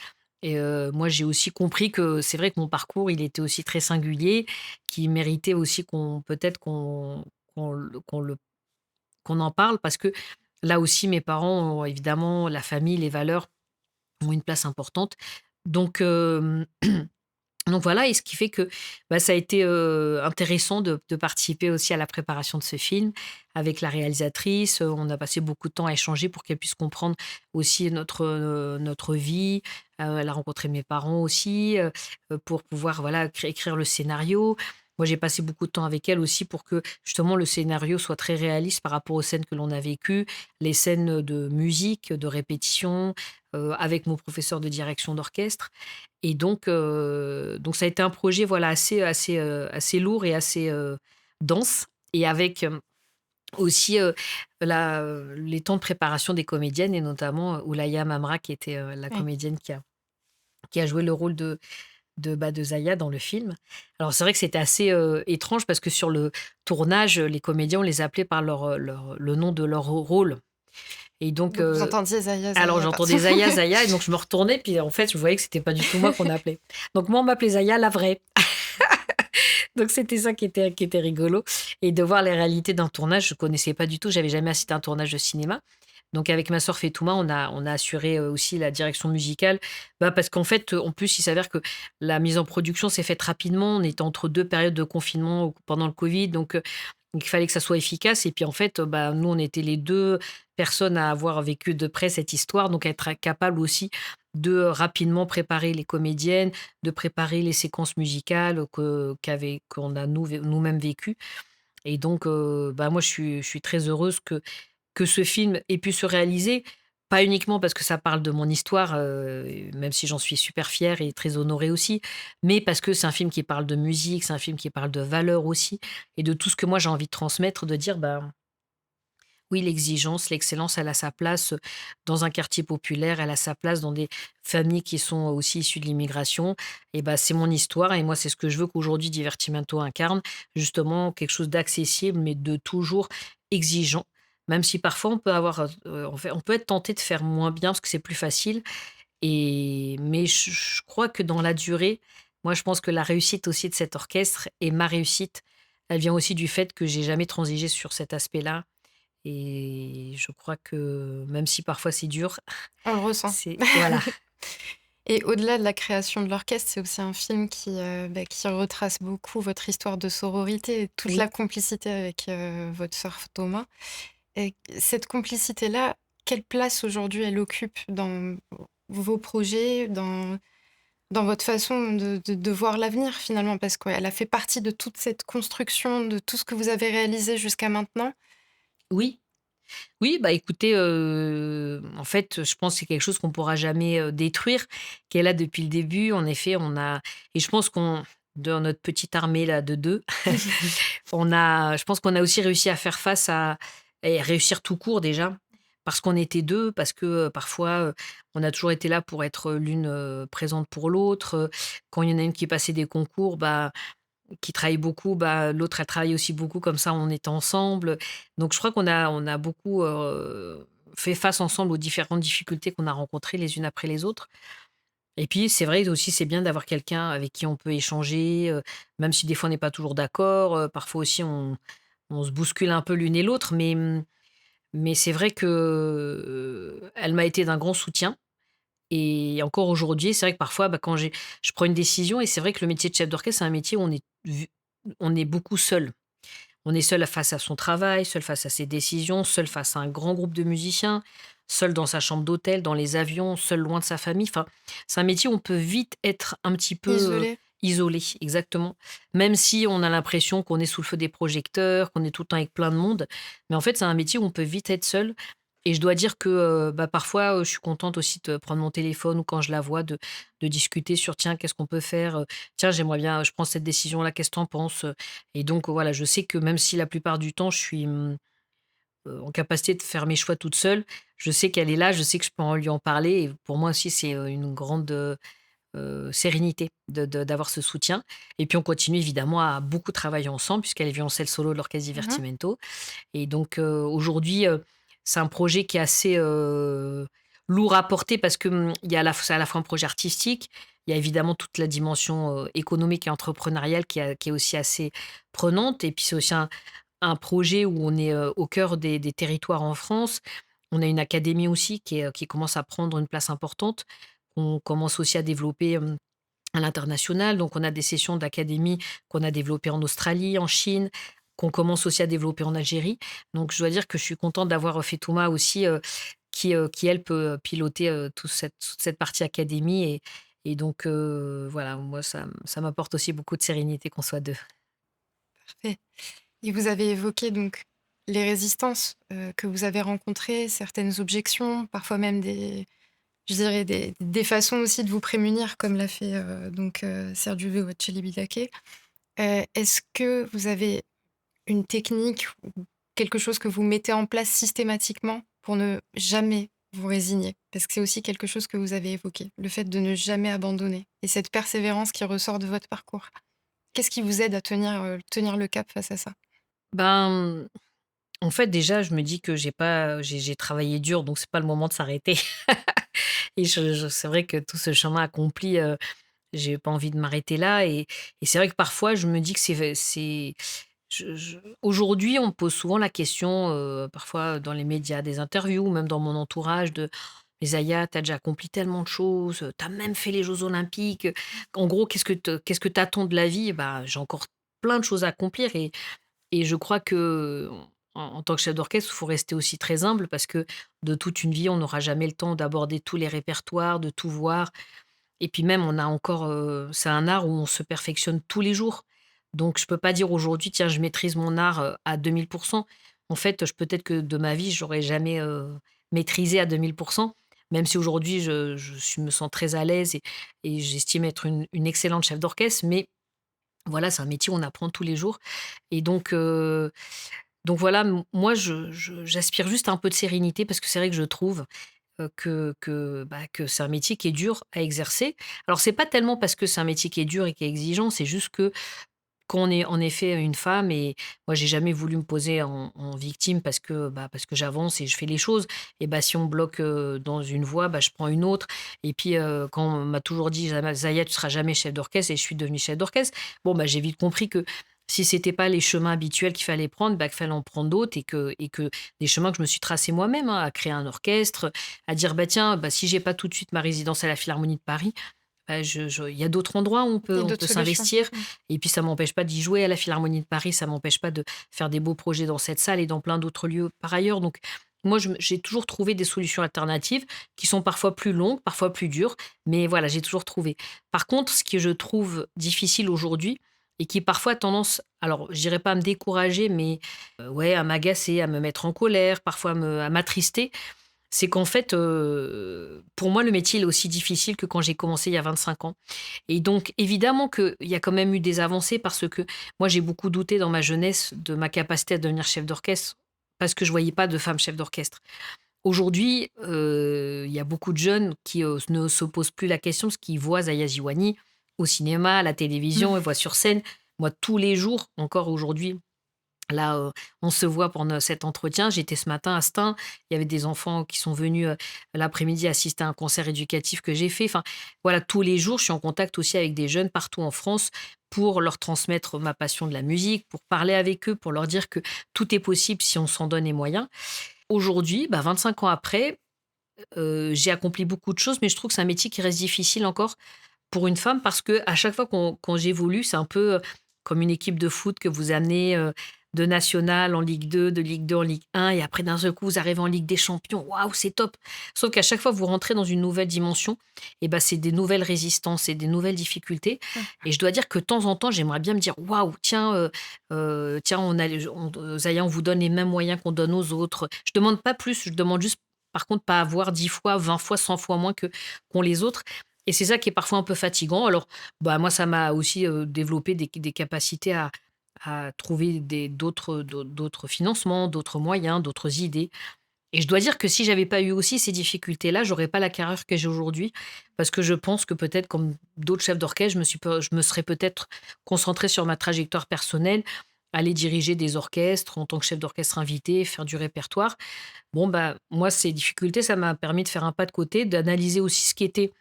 Et moi, j'ai aussi compris que c'est vrai que mon parcours, il était aussi très singulier, qui méritait aussi qu'on peut-être qu'on en parle parce que là aussi, mes parents ont évidemment la famille, les valeurs ont une place importante. Donc, donc voilà et ce qui fait que, bah, ça a été, intéressant de participer aussi à la préparation de ce film avec la réalisatrice. On a passé beaucoup de temps à échanger pour qu'elle puisse comprendre aussi notre vie. Elle a rencontré mes parents aussi, pour pouvoir voilà écrire le scénario. Moi, j'ai passé beaucoup de temps avec elle aussi pour que justement le scénario soit très réaliste par rapport aux scènes que l'on a vécues, les scènes de musique, de répétition, avec mon professeur de direction d'orchestre. Et donc ça a été un projet, voilà, assez lourd et assez, dense et avec, aussi, les temps de préparation des comédiennes et notamment, Oulaya Mamra qui était, la Oui. comédienne qui a joué le rôle de Zaya dans le film. Alors c'est vrai que c'était assez, étrange parce que sur le tournage, les comédiens, on les appelait par le nom de leur rôle et donc Donc vous entendiez Zaya alors Zaya j'entendais partout. Zaya, Zaya et donc je me retournais puis en fait, je voyais que c'était pas du tout moi qu'on appelait. Donc moi, on m'appelait Zaya la vraie. Donc c'était ça qui était rigolo et de voir les réalités d'un tournage, je connaissais pas du tout, j'avais jamais assisté à un tournage de cinéma. Donc avec ma sœur Fetouma, on a assuré, aussi la direction musicale, bah, parce qu'en fait, en plus, il s'avère que la mise en production s'est faite rapidement. On était entre 2 périodes de confinement pendant le covid, donc il fallait que ça soit efficace et puis en fait, bah, nous, on était les 2 personnes à avoir vécu de près cette histoire, donc être capable aussi de, rapidement préparer les comédiennes, de préparer les séquences musicales qu'on a nous-mêmes vécues et donc bah, moi je suis très heureuse que ce film ait pu se réaliser. Pas uniquement parce que ça parle de mon histoire, même si j'en suis super fière et très honorée aussi, mais parce que c'est un film qui parle de musique, c'est un film qui parle de valeurs aussi et de tout ce que moi j'ai envie de transmettre, de dire, bah, oui, l'exigence, l'excellence, elle a sa place, dans un quartier populaire, elle a sa place dans des familles qui sont aussi issues de l'immigration et bah, c'est mon histoire et moi, c'est ce que je veux qu'aujourd'hui Divertimento incarne, justement quelque chose d'accessible, mais de toujours exigeant. Même si parfois on peut avoir, on peut être tenté de faire moins bien parce que c'est plus facile mais je crois que dans la durée, moi, je pense que la réussite aussi de cet orchestre et ma réussite, elle vient aussi du fait que j'ai jamais transigé sur cet aspect-là et je crois que même si parfois c'est dur, On le ressent. c'est voilà. Et au-delà de la création de l'orchestre, c'est aussi un film qui retrace beaucoup votre histoire de sororité et toute la Oui. complicité avec, votre sœur Thomas. Et cette complicité-là, quelle place aujourd'hui elle occupe dans vos projets, dans votre façon de voir l'avenir finalement? Parce qu'elle a fait partie de toute cette construction, de tout ce que vous avez réalisé jusqu'à maintenant. Oui, oui, bah, écoutez, en fait, je pense que c'est quelque chose qu'on pourra jamais, détruire, qui est là depuis le début. En effet, on a et je pense qu'on dans notre petite armée là de 2, je pense qu'on a aussi réussi à faire face à et réussir tout court déjà. parce qu'on était 2, parce que, parfois, on a toujours été là pour être l'une, présente pour l'autre, quand il y en a une qui passait des concours, bah, qui travaille beaucoup, bah, l'autre elle travaille aussi beaucoup, comme ça on était ensemble. Donc je crois qu'on a beaucoup, fait face ensemble aux différentes difficultés qu'on a rencontrées les unes après les autres. Et puis c'est vrai aussi, c'est bien d'avoir quelqu'un avec qui on peut échanger, même si des fois on n'est pas toujours d'accord, parfois aussi on se bouscule un peu l'une et l'autre, mais c'est vrai que, elle m'a été d'un grand soutien et encore aujourd'hui, c'est vrai que parfois, bah, quand je prends une décision et c'est vrai que le métier de chef d'orchestre, c'est un métier où on est beaucoup seul. On est seul face à son travail, seul face à ses décisions, seul face à un grand groupe de musiciens, seul dans sa chambre d'hôtel, dans les avions, seul loin de sa famille. Enfin, c'est un métier où on peut vite être un petit peu, Isolé. isolé, exactement. Même si on a l'impression qu'on est sous le feu des projecteurs, qu'on est tout le temps avec plein de monde. Mais en fait, c'est un métier où on peut vite être seul. Et je dois dire que, bah, parfois, je suis contente aussi de prendre mon téléphone ou quand je la vois de discuter sur: «Tiens, qu'est-ce qu'on peut faire? Tiens, j'aimerais bien, je prends cette décision-là, qu'est-ce que tu en penses?» Et donc voilà, je sais que même si la plupart du temps je suis, en capacité de faire mes choix toute seule, je sais qu'elle est là, je sais que je peux lui en parler et pour moi aussi c'est, une grande, sérénité d'avoir ce soutien et puis on continue évidemment à beaucoup travailler ensemble puisqu'elle est violoncelle solo de l'Orchestre Mmh. Divertimento et donc aujourd'hui, c'est un projet qui est assez, lourd à porter parce que, il y a c'est à la fois un projet artistique, il y a évidemment toute la dimension, économique et entrepreneuriale qui est aussi assez prenante et puis c'est aussi un projet où on est, au cœur des territoires en France. On a une académie aussi qui commence à prendre une place importante. On commence aussi à développer, à l'international. Donc on a des sessions d'académie qu'on a développées en Australie, en Chine, qu'on commence aussi à développer en Algérie. Donc je dois dire que je suis contente d'avoir, Fetouma aussi, qui elle peut, piloter, toute cette partie académie et donc voilà, moi ça m'apporte aussi beaucoup de sérénité qu'on soit 2. Parfait. Et vous avez évoqué donc les résistances, que vous avez rencontrées, certaines objections, parfois même je dirais des façons aussi de vous prémunir comme l'a fait, Sergiu Celibidache. Est-ce que vous avez une technique ou quelque chose que vous mettez en place systématiquement pour ne jamais vous résigner? Parce que c'est aussi quelque chose que vous avez évoqué, le fait de ne jamais abandonner et cette persévérance qui ressort de votre parcours. Qu'est-ce qui vous aide à tenir le cap face à ça? Ben, en fait, déjà, je me dis que j'ai travaillé dur, donc c'est pas le moment de s'arrêter et c'est vrai que tout ce chemin accompli, j'ai pas envie de m'arrêter là et c'est vrai que parfois je me dis que c'est je aujourd'hui, on me pose souvent la question, parfois dans les médias, des interviews ou même dans mon entourage de: «Mais Zaya, tu as déjà accompli tellement de choses, tu as même fait les jeux olympiques, en gros, qu'est-ce que tu attends de la vie?» Bah, j'ai encore plein de choses à accomplir et je crois que en tant que chef d'orchestre, il faut rester aussi très humble parce que de toute une vie, on n'aura jamais le temps d'aborder tous les répertoires, de tout voir et puis même on a encore, c'est un art où on se perfectionne tous les jours. Donc je peux pas dire aujourd'hui: «Tiens, je maîtrise mon art, à 2000. En fait, peut-être que de ma vie, j'aurais jamais, maîtrisé à 2000. Même si aujourd'hui me sens très à l'aise et j'estime être une excellente chef d'orchestre, mais voilà, c'est un métier où on apprend tous les jours et donc voilà, moi j'aspire juste à un peu de sérénité parce que c'est vrai que je trouve, que c'est un métier qui est dur à exercer. Alors c'est pas tellement parce que c'est un métier qui est dur et qui est exigeant, c'est juste que quand on est en effet une femme et moi j'ai jamais voulu me poser en victime parce que j'avance et je fais les choses et bah, si on me bloque, dans une voie, bah, je prends une autre et puis, quand on m'a toujours dit: «Zaya, tu seras jamais chef d'orchestre» et je suis devenue chef d'orchestre. Bon, bah, j'ai vite compris que si c'était pas les chemins habituels qu'il fallait prendre, bah, qu'il fallait en prendre d'autres et que des chemins que je me suis tracés moi-même, hein, à créer un orchestre, à dire: «Bah, tiens, bah, si j'ai pas tout de suite ma résidence à la Philharmonie de Paris, bah, je il y a d'autres endroits où Il y a on d'autres peut solutions. s'investir Mmh. et puis ça m'empêche pas d'y jouer à la Philharmonie de Paris, ça m'empêche pas de faire des beaux projets dans cette salle et dans plein d'autres lieux par ailleurs. Donc moi j'ai toujours trouvé des solutions alternatives qui sont parfois plus longues, parfois plus dures, mais voilà, j'ai toujours trouvé. Par contre, ce que je trouve difficile aujourd'hui et qui parfois a tendance, alors je dirais pas à me décourager, mais ouais, à m'agacer, à me mettre en colère, parfois à m'attrister, c'est qu'en fait, pour moi, le métier il est aussi difficile que quand j'ai commencé il y a 25 ans et donc évidemment qu'il y a quand même eu des avancées parce que moi, j'ai beaucoup douté dans ma jeunesse de ma capacité à devenir chef d'orchestre parce que je voyais pas de femme chef d'orchestre. Aujourd'hui, il y a beaucoup de jeunes qui, ne se posent plus la question parce qu'ils voient Zaya Ziwani au cinéma, à la télévision, ils voient sur scène. Moi, tous les jours, encore aujourd'hui, là, on se voit pendant cet entretien. J'étais ce matin à Stein, il y avait des enfants qui sont venus, l'après-midi assister à un concert éducatif que j'ai fait. Enfin, voilà, tous les jours, je suis en contact aussi avec des jeunes partout en France pour leur transmettre ma passion de la musique, pour parler avec eux, pour leur dire que tout est possible si on s'en donne les moyens. Aujourd'hui, 25 ans après, j'ai accompli beaucoup de choses, mais je trouve que c'est un métier qui reste difficile encore pour une femme parce que à chaque fois qu'on j'évolue, c'est un peu, comme une équipe de foot que vous amenez, de national en Ligue 2, de Ligue 2 en Ligue 1 et après d'un seul coup vous arrivez en Ligue des champions. Waouh, c'est top! Sauf qu'à chaque fois vous rentrez dans une nouvelle dimension et c'est des nouvelles résistances et des nouvelles difficultés Mmh. et je dois dire que de temps en temps, j'aimerais bien me dire: «Waouh, tiens, tiens, on a les on Zaya, on vous donne les mêmes moyens qu'on donne aux autres». Je demande pas plus, je demande juste par contre pas avoir 10 fois, 20 fois, 100 fois moins que qu'ont les autres et c'est ça qui est parfois un peu fatigant. Alors, moi, ça m'a aussi, développé des capacités à trouver d'autres financements, d'autres moyens, d'autres idées et je dois dire que si j'avais pas eu aussi ces difficultés-là, j'aurais pas la carrière que j'ai aujourd'hui. Parce que je pense que peut-être comme d'autres chefs d'orchestre, je me serais peut-être concentrée sur ma trajectoire personnelle, aller diriger des orchestres en tant que chef d'orchestre invité, faire du répertoire. Bon, moi, ces difficultés, ça m'a permis de faire un pas de côté, d'analyser aussi ce qui était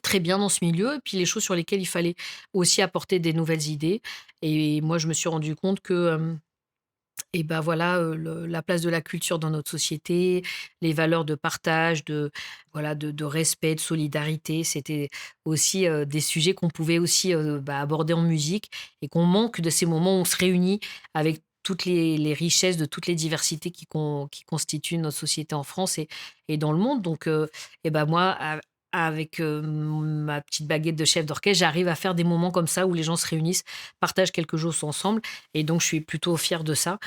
très bien dans ce milieu et puis les choses sur lesquelles il fallait aussi apporter des nouvelles idées et moi, je me suis rendu compte que, voilà, la place de la culture dans notre société, les valeurs de partage, voilà, de respect, de solidarité, c'était aussi, des sujets qu'on pouvait aussi, aborder en musique et qu'on manque de ces moments où on se réunit avec toutes les richesses de toutes les diversités qui constituent notre société en France et dans le monde donc moi, avec, ma petite baguette de chef d'orchestre, j'arrive à faire des moments comme ça où les gens se réunissent, partagent quelque chose ensemble et donc je suis plutôt fière de ça.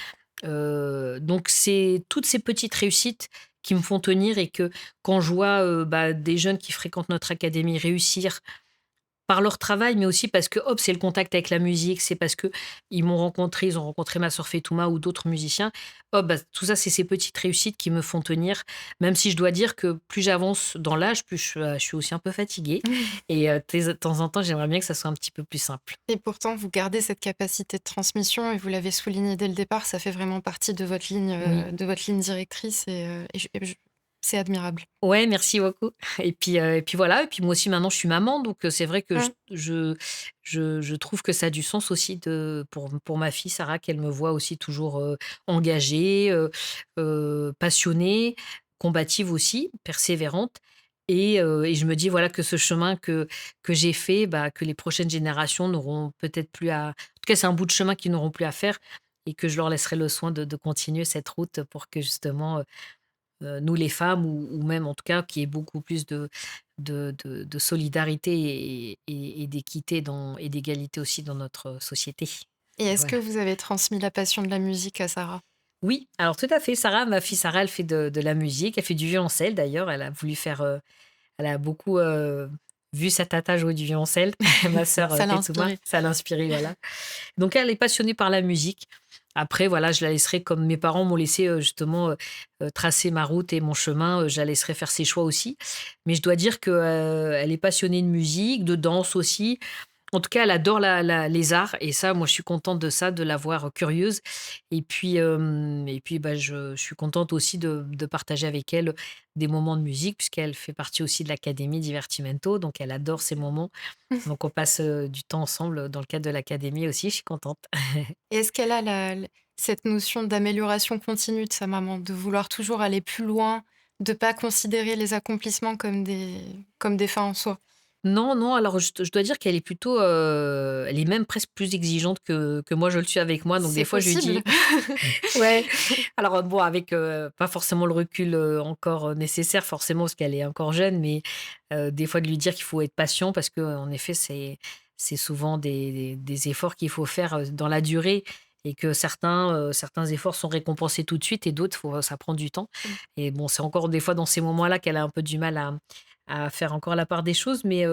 Donc c'est toutes ces petites réussites qui me font tenir et que quand je vois, des jeunes qui fréquentent notre académie réussir par leur travail, mais aussi parce que, hop, c'est le contact avec la musique, c'est parce que ils ont rencontré ma sœur Fetouma ou d'autres musiciens. Hop, tout ça, c'est ces petites réussites qui me font tenir, même si je dois dire que plus j'avance dans l'âge, plus je suis aussi un peu fatiguée et de temps en temps, j'aimerais bien que ça soit un petit peu plus simple. Et pourtant, vous gardez cette capacité de transmission et vous l'avez souligné dès le départ, ça fait vraiment partie Oui. de votre ligne directrice c'est admirable. Ouais, merci beaucoup et puis voilà et puis moi aussi maintenant je suis maman donc c'est vrai que Mmh. je trouve que ça a du sens aussi pour ma fille Sarah qu'elle me voit aussi toujours, engagée, passionnée, combative aussi, persévérante et je me dis voilà que ce chemin que j'ai fait, que les prochaines générations n'auront peut-être plus à en tout cas c'est un bout de chemin qu'ils n'auront plus à faire et que je leur laisserai le soin de continuer cette route pour que justement, nous les femmes ou même en tout cas qu'il y ait beaucoup plus de solidarité et d'équité et d'égalité aussi dans notre société. Et est-ce que Voilà. vous avez transmis la passion de la musique à Sarah? Oui, alors tout à fait, Sarah, ma fille Sarah, elle fait de la musique, elle fait du violoncelle d'ailleurs, elle a voulu faire, elle a beaucoup, vu sa tata jouer du violoncelle, ma sœur, Ça l'a Fetouma, inspirée. ça l'a inspirée, voilà. Donc elle est passionnée par la musique. Après voilà, je la laisserai comme mes parents m'ont laissé, justement, tracer ma route et mon chemin, je la laisserai faire ses choix aussi. Mais je dois dire que, elle est passionnée de musique, de danse aussi. En tout cas, elle adore les arts et ça, moi, je suis contente de ça, de la voir curieuse et puis, je suis contente aussi de partager avec elle des moments de musique puisqu'elle fait partie aussi de l'académie Divertimento, donc elle adore ces moments. Donc on passe, du temps ensemble dans le cadre de l'académie aussi, je suis contente. Et est-ce qu'elle a cette notion d'amélioration continue de sa maman, de vouloir toujours aller plus loin, de pas considérer les accomplissements comme des fins en soi? Non, non, alors je dois dire qu'elle est plutôt, elle est même presque plus exigeante que moi je le suis avec moi, donc des C'est fois je lui possible. dis ouais, alors, bon avec, pas forcément le recul, encore, nécessaire forcément parce qu'elle est encore jeune, mais des fois de lui dire qu'il faut être patient parce qu'en effet c'est souvent des efforts qu'il faut faire, dans la durée et que certains efforts sont récompensés tout de suite et d'autres ça prend du temps Mmh. et bon, c'est encore des fois dans ces moments-là qu'elle a un peu du mal à faire encore la part des choses, mais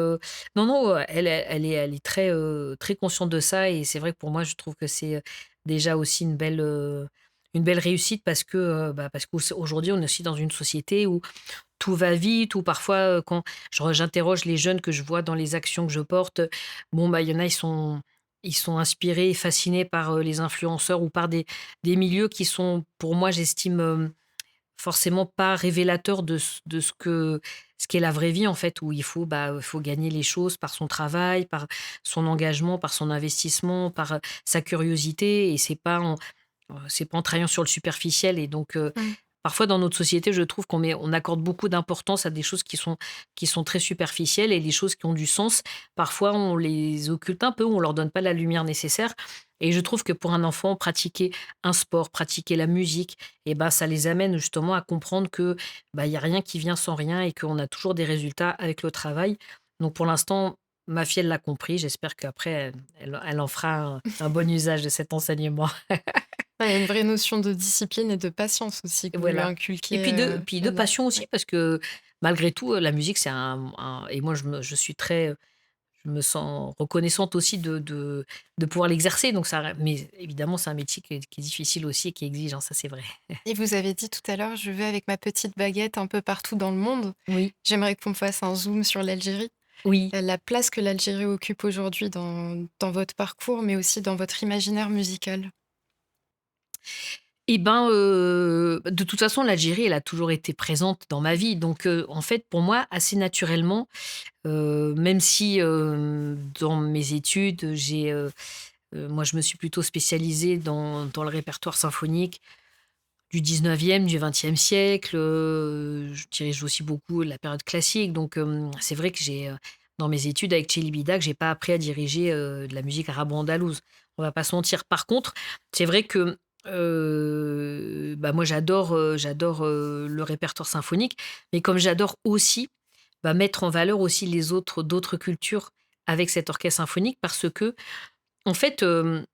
non, non, elle est très consciente de ça et c'est vrai que pour moi, je trouve que c'est, déjà aussi une belle réussite parce qu'aujourd'hui, on est aussi dans une société où tout va vite, ou parfois, quand j'interroge les jeunes que je vois dans les actions que je porte, bon, bah, il y en a, ils sont inspirés et fascinés par, les influenceurs ou par des milieux qui sont, pour moi, j'estime, forcément pas révélateurs de ce qu'est la vraie vie, en fait, où il faut gagner les choses par son travail, par son engagement, par son investissement, par, sa curiosité, et c'est pas en travaillant sur le superficiel. Et donc, Mmh. parfois dans notre société, je trouve on accorde beaucoup d'importance à des choses qui sont très superficielles, et les choses qui ont du sens, parfois on les occulte un peu, on leur donne pas la lumière nécessaire. Et je trouve que pour un enfant, pratiquer un sport, pratiquer la musique, et ben, ça les amène justement à comprendre que, bah, il y a rien qui vient sans rien, et qu'on a toujours des résultats avec le travail. Donc pour l'instant, ma fille, elle l'a compris. J'espère qu'après, elle en fera un bon usage de cet enseignement. Ouais, il y a une vraie notion de discipline et de patience aussi que vous lui Voilà. Et inculquez, puis de là-dedans. passion aussi, Ouais. parce que malgré tout, la musique, c'est et moi je suis très, je me sens reconnaissante aussi de pouvoir l'exercer. Donc mais évidemment, c'est un métier qui est difficile aussi et qui est exigeant, ça c'est vrai. Et vous avez dit tout à l'heure: «Je vais avec ma petite baguette un peu partout dans le monde». Oui, J'aimerais qu'on fasse un zoom sur l'Algérie. oui. La place que l'Algérie occupe aujourd'hui dans votre parcours, mais aussi dans votre imaginaire musical. Et ben, de toute façon, l'Algérie, elle a toujours été présente dans ma vie. Donc, en fait, pour moi, assez naturellement, même si, dans mes études, moi, je me suis plutôt spécialisée dans le répertoire symphonique du 19e, du 20e siècle. Je dirige aussi beaucoup la période classique. Donc, c'est vrai que dans mes études avec Chelly que j'ai pas appris à diriger, de la musique arabo-andalouse. On va pas se mentir. Par contre, c'est vrai que, bah, moi j'adore, le répertoire symphonique, mais comme j'adore aussi, bah, mettre en valeur aussi d'autres cultures avec cet orchestre symphonique, parce que en fait, il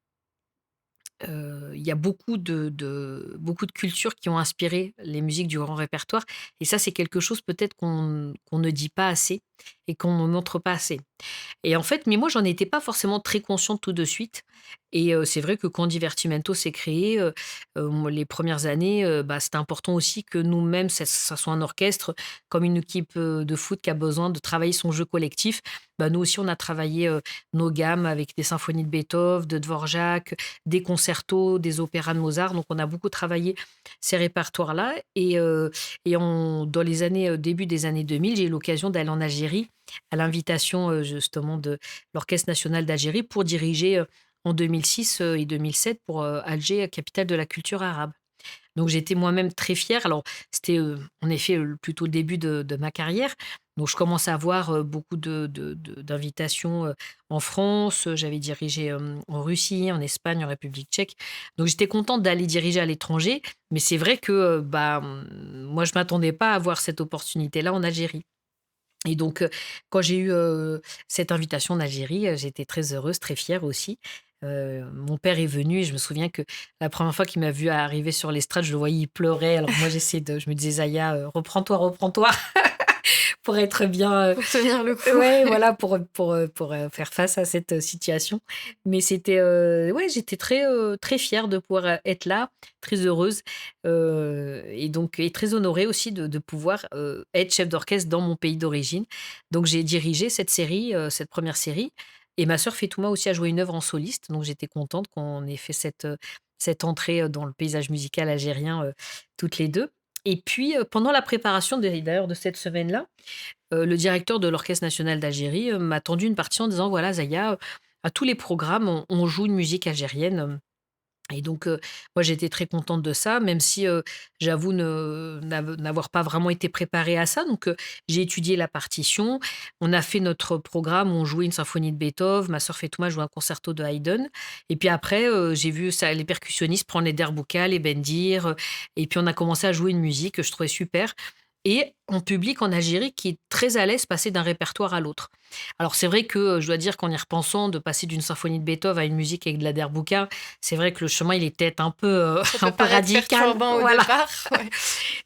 y a beaucoup de cultures qui ont inspiré les musiques du grand répertoire, et ça, c'est quelque chose peut-être qu'on ne dit pas assez et qu'on ne montre pas assez. Et en fait, mais moi, j'en étais pas forcément très consciente tout de suite. Et c'est vrai que quand Divertimento s'est créé, moi, les premières années, bah, c'était important aussi que nous-mêmes, ça soit un orchestre, comme une équipe, de foot qui a besoin de travailler son jeu collectif. Bah, nous aussi, on a travaillé, nos gammes avec des symphonies de Beethoven, de Dvorak, des concertos, des opéras de Mozart. Donc on a beaucoup travaillé ces répertoires-là. Et dans les années, début des années 2000, j'ai eu l'occasion d'aller en Algérie à l'invitation, justement de l'Orchestre national d'Algérie, pour diriger, en 2006, et 2007, pour, Alger, capitale de la culture arabe. Donc j'étais moi-même très fière. Alors c'était, en effet, plutôt le début de ma carrière. Donc je commençais à avoir, beaucoup d'invitations, en France. J'avais dirigé, en Russie, en Espagne, en République tchèque. Donc j'étais contente d'aller diriger à l'étranger, mais c'est vrai que, moi je m'attendais pas à avoir cette opportunité-là en Algérie. Et donc, quand j'ai eu, cette invitation d'Algérie, j'étais très heureuse, très fière aussi. Mon père est venu, et je me souviens que la première fois qu'il m'a vue arriver sur l'estrade, je le voyais, il pleurait. Alors moi, je me disais: «Zaya, reprends-toi, reprends-toi», pour être bien, Pour tenir le coup. ouais, voilà, pour, faire face à cette, situation. Mais c'était, ouais, j'étais très, très fière de pouvoir, être là, très heureuse, et très honorée aussi de pouvoir, être chef d'orchestre dans mon pays d'origine. Donc j'ai dirigé cette première série, et ma sœur Fetouma aussi a joué une œuvre en soliste. Donc j'étais contente qu'on ait fait cette entrée, dans le paysage musical algérien, toutes les 2. Et puis, pendant la préparation d'ailleurs de cette semaine-là, le directeur de l'Orchestre national d'Algérie, m'a tendu une partie en disant: «Voilà Zaya, à tous les programmes, on joue une musique algérienne». Et donc, moi j'étais très contente de ça, même si, j'avoue n'avoir pas vraiment été préparée à ça. Donc, j'ai étudié la partition. On a fait notre programme, on jouait une symphonie de Beethoven, ma sœur Fetouma jouait un concerto de Haydn. Et puis après, j'ai vu ça, les percussionnistes prendre les derbouka, les bendir, et puis on a commencé à jouer une musique que je trouvais super. Et en public en Algérie qui est très à l'aise passer d'un répertoire à l'autre. Alors c'est vrai que, je dois dire qu'en y repensant, de passer d'une symphonie de Beethoven à une musique avec de la Derbuka, c'est vrai que le chemin il est peut-être un peu, Ça un peut peu paraître radical, perturbant au voilà. départ, ouais.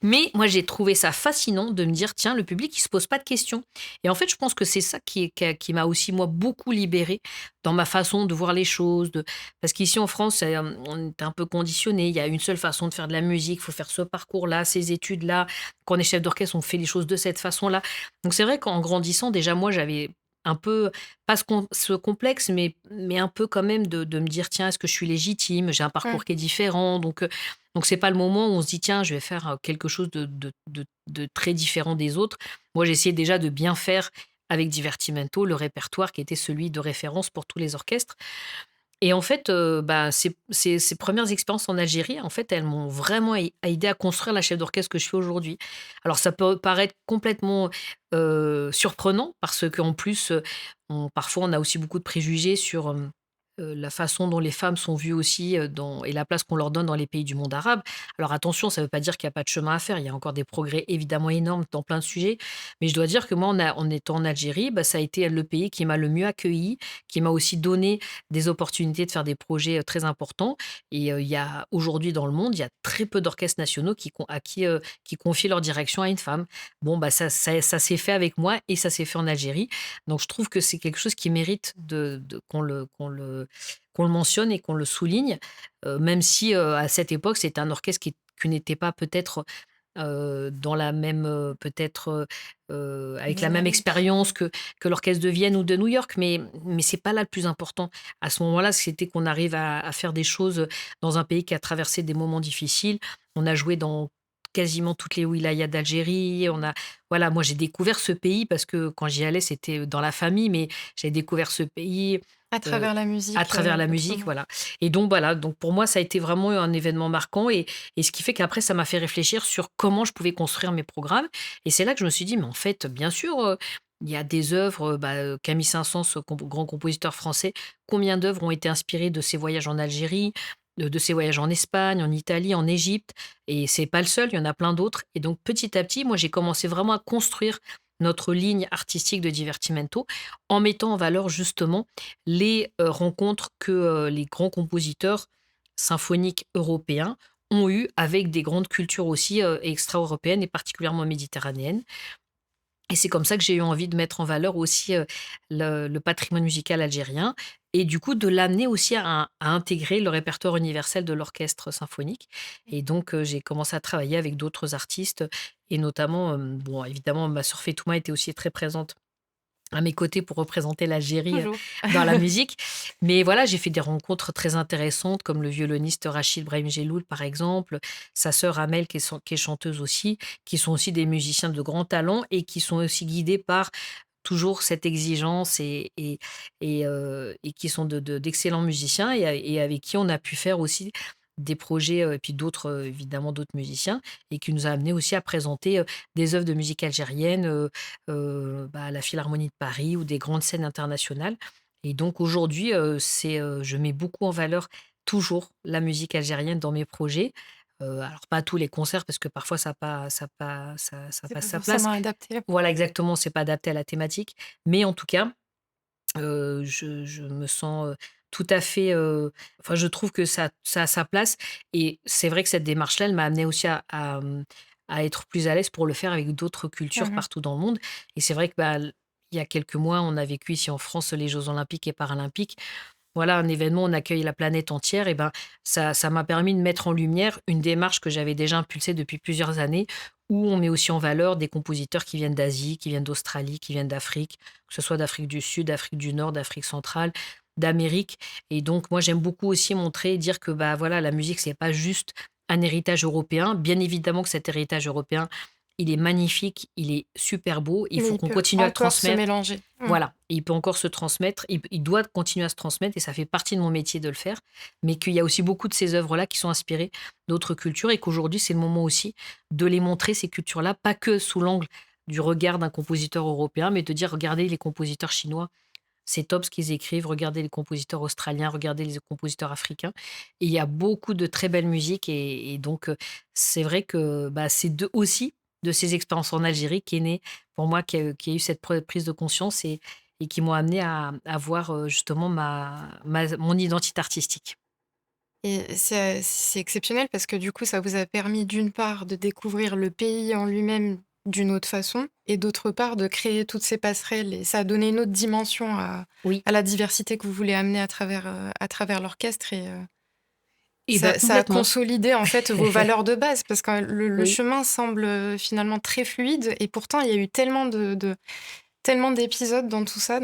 Mais moi, j'ai trouvé ça fascinant de me dire: «Tiens, le public, il se pose pas de questions» et en fait, je pense que c'est ça qui m'a aussi, moi, beaucoup libérée dans ma façon de voir les choses, de parce qu'ici en France, on est un peu conditionné. Il y a une seule façon de faire de la musique, il faut faire ce parcours-là, ces études-là. Quand on est chef d'orchestre, on fait les choses de cette façon-là. Donc c'est vrai qu'en grandissant, déjà, moi, j'avais un peu, pas ce complexe, mais un peu quand même de me dire: «Tiens, est-ce que je suis légitime? J'ai un Mmh. parcours qui est différent». Donc c'est pas le moment où on se dit: «Tiens, je vais faire, quelque chose de très différent des autres». Moi, j'ai essayé déjà de bien faire avec Divertimento, le répertoire qui était celui de référence pour tous les orchestres et en fait, bah, ces 1 expériences en Algérie, en fait, elles m'ont vraiment aidé à construire la chef d'orchestre que je fais aujourd'hui. Alors ça peut paraître complètement, surprenant parce qu'en plus, parfois on a aussi beaucoup de préjugés sur, la façon dont les femmes sont vues aussi, dans et la place qu'on leur donne dans les pays du monde arabe. Alors attention, ça ne veut pas dire qu'il y a pas de chemin à faire. Il y a encore des progrès évidemment énormes dans plein de sujets. Mais je dois dire que moi, en étant en Algérie, bah, ça a été le pays qui m'a le mieux accueilli, qui m'a aussi donné des opportunités de faire des projets, très importants et il y a aujourd'hui dans le monde, il y a très peu d'orchestres nationaux qui confient leur direction à une femme. Bon, bah, ça s'est fait avec moi et ça s'est fait en Algérie. Donc je trouve que c'est quelque chose qui mérite de qu'on le mentionne et qu'on le souligne, même si, à cette époque, c'était un orchestre qui n'était pas peut-être, dans la même, peut-être, avec la même Dynamique. expérience Mmh. que l'orchestre de Vienne ou de New York, mais c'est pas là le plus important. À ce moment-là, c'était qu'on arrive à faire des choses, dans un pays qui a traversé des moments difficiles. On a joué dans quasiment toutes les wilayas d'Algérie. Voilà, moi, j'ai découvert ce pays parce que quand j'y allais, c'était dans la famille, mais j'ai découvert ce pays, À heu, travers la à musique, travers la musique, absolument. voilà et donc voilà, donc pour moi, ça a été vraiment un événement marquant et ce qui fait qu'après ça m'a fait réfléchir sur comment je pouvais construire mes programmes et c'est là que je me suis dit: «Mais en fait, bien sûr, il y a des œuvres, bah, Camille Saint-Saëns, grand compositeur français, combien d'œuvres ont été inspirées de ses voyages en Algérie, de ses voyages en Espagne, en Italie, en Égypte et c'est pas le seul, il y en a plein d'autres et donc petit à petit, moi, j'ai commencé vraiment à construire notre ligne artistique de Divertimento en mettant en valeur justement les, rencontres que, les grands compositeurs symphoniques européens ont eues avec des grandes cultures aussi, extra-européennes et particulièrement méditerranéennes et c'est comme ça que j'ai eu envie de mettre en valeur aussi, le patrimoine musical algérien et du coup de l'amener aussi à intégrer le répertoire universel de l'orchestre symphonique et donc j'ai commencé à travailler avec d'autres artistes et notamment, bon évidemment ma sœur Fetouma était aussi très présente à mes côtés pour représenter l'Algérie, Toujours. dans la musique. Mais voilà, j'ai fait des rencontres très intéressantes comme le violoniste Rachid Brahim Geloul, par exemple, sa sœur Amel qui est chanteuse aussi, qui sont aussi des musiciens de grand talent et qui sont aussi guidés par toujours cette exigence et qui sont d'excellents musiciens et avec qui on a pu faire aussi des projets, et puis d'autres, évidemment d'autres musiciens et qui nous a amenés aussi à présenter, des œuvres de musique algérienne, bah, à la Philharmonie de Paris ou des grandes scènes internationales et donc aujourd'hui, je mets beaucoup en valeur toujours la musique algérienne dans mes projets. Alors pas tous les concerts parce que parfois ça C'est passe pas sa place. forcément adapté. Voilà exactement, c'est pas adapté à la thématique, mais en tout cas, je me sens, tout à fait, enfin je trouve que ça a sa place et c'est vrai que cette démarche-là, elle m'a amenée aussi à être plus à l'aise pour le faire avec d'autres cultures Mmh. partout dans le monde et c'est vrai que, bah, il y a quelques mois, on a vécu ici en France les jeux olympiques et paralympiques. Voilà, un événement, on accueille la planète entière et ben, ça m'a permis de mettre en lumière une démarche que j'avais déjà impulsée depuis plusieurs années, où on met aussi en valeur des compositeurs qui viennent d'Asie, qui viennent d'Australie, qui viennent d'Afrique, que ce soit d'Afrique du Sud, d'Afrique du Nord, d'Afrique centrale, d'Amérique et donc moi, j'aime beaucoup aussi montrer et dire que, bah, voilà, la musique, c'est pas juste un héritage européen. Bien évidemment que cet héritage européen, il est magnifique, il est super beau, il Mais faut il qu'on peut continue à le encore se transmettre. mélanger. Mmh. Voilà, et il peut encore se transmettre, il doit continuer à se transmettre et ça fait partie de mon métier de le faire, mais qu'il y a aussi beaucoup de ces œuvres-là qui sont inspirées d'autres cultures et qu'aujourd'hui, c'est le moment aussi de les montrer, ces cultures-là, pas que sous l'angle du regard d'un compositeur européen, mais de dire: «Regardez les compositeurs chinois, c'est top ce qu'ils écrivent, regardez les compositeurs australiens, regardez les compositeurs africains» et il y a beaucoup de très belles musiques et donc c'est vrai que, bah, c'est de aussi de ces expériences en Algérie qu'est née pour moi, qui a eu cette prise de conscience et qui m'ont amené à voir, justement mon identité artistique. Et c'est exceptionnel parce que du coup, ça vous a permis d'une part de découvrir le pays en lui-même d'une autre façon et d'autre part de créer toutes ces passerelles et ça a donné une autre dimension Oui, à la diversité que vous voulez amener à travers l'orchestre et bah, ça a complètement. consolidé en fait vos valeurs de base parce que le Oui. chemin semble finalement très fluide et pourtant il y a eu tellement d'épisodes dans tout ça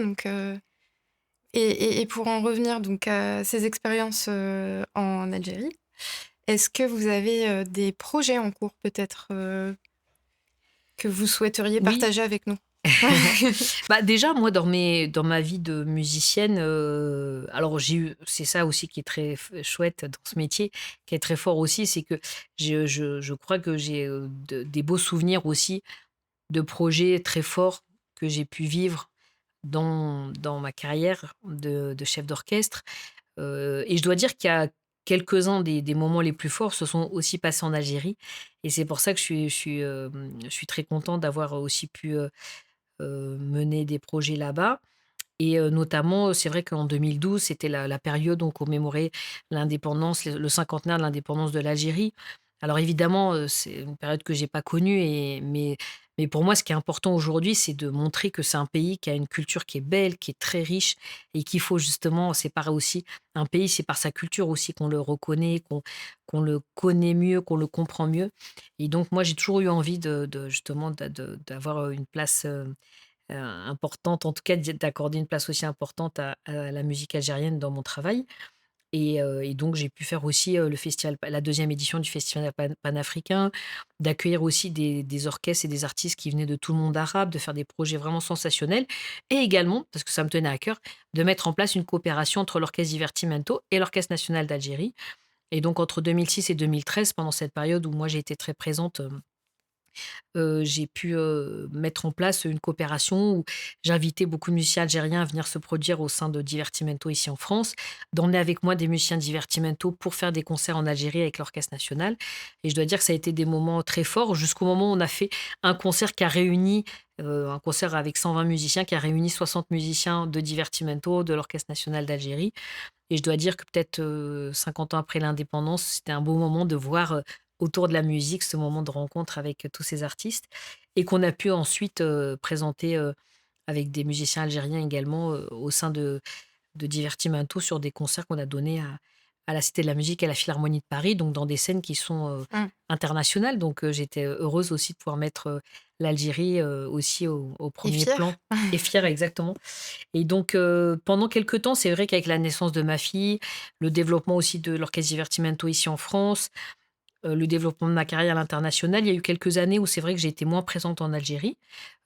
et pour en revenir donc à ces expériences en Algérie, est-ce que vous avez des projets en cours peut-être que vous souhaiteriez Oui. partager avec nous? Bah, déjà, moi, dans ma vie de musicienne, alors j'ai eu c'est ça aussi qui est très chouette dans ce métier, qui est très fort aussi, c'est que je crois que j'ai, des beaux souvenirs aussi de projets très forts que j'ai pu vivre dans ma carrière de chef d'orchestre. Et je dois dire qu'il y a quelques-uns des moments les plus forts se sont aussi passés en Algérie et c'est pour ça que je suis très contente d'avoir aussi pu, mener des projets là-bas et notamment, c'est vrai qu'en 2012, c'était la période où on commémorait l'indépendance, le cinquantenaire de l'indépendance de l'Algérie. Alors évidemment, c'est une période que j'ai pas connue mais pour moi, ce qui est important aujourd'hui, c'est de montrer que c'est un pays qui a une culture qui est belle, qui est très riche et qu'il faut justement c'est pareil aussi, un pays, c'est par sa culture aussi qu'on le reconnaît, qu'on le connaît mieux, qu'on le comprend mieux et donc moi, j'ai toujours eu envie de justement d'avoir, une place, importante, en tout cas d'accorder une place aussi importante à la musique algérienne dans mon travail et donc j'ai pu faire aussi, le festival la deuxième édition du festival panafricain, d'accueillir aussi des orchestres et des artistes qui venaient de tout le monde arabe, de faire des projets vraiment sensationnels et également, parce que ça me tenait à cœur, de mettre en place une coopération entre l'Orchestre Divertimento et l'Orchestre national d'Algérie et donc entre 2006 et 2013, pendant cette période où moi j'ai été très présente, j'ai pu, mettre en place une coopération où j'invitais beaucoup de musiciens algériens à venir se produire au sein de Divertimento ici en France, d'emmener avec moi des musiciens Divertimento pour faire des concerts en Algérie avec l'Orchestre national et je dois dire que ça a été des moments très forts jusqu'au moment où on a fait un concert qui a réuni, un concert avec 120 musiciens qui a réuni 60 musiciens de Divertimento, de l'Orchestre national d'Algérie et je dois dire que peut-être, 50 ans après l'indépendance, c'était un beau moment de voir, autour de la musique, ce moment de rencontre avec, tous ces artistes et qu'on a pu ensuite, présenter, avec des musiciens algériens également, au sein de Divertimento sur des concerts qu'on a donnés à la Cité de la Musique et à la Philharmonie de Paris, donc dans des scènes qui sont, Mmh. internationales. Donc, j'étais heureuse aussi de pouvoir mettre, l'Algérie, aussi au Et 1er fière? plan et fière exactement. Et donc, pendant quelque temps, c'est vrai qu'avec la naissance de ma fille, le développement aussi de l'Orchestre Divertimento ici en France, le développement de ma carrière à l'international, il y a eu quelques années où c'est vrai que j'ai été moins présente en Algérie,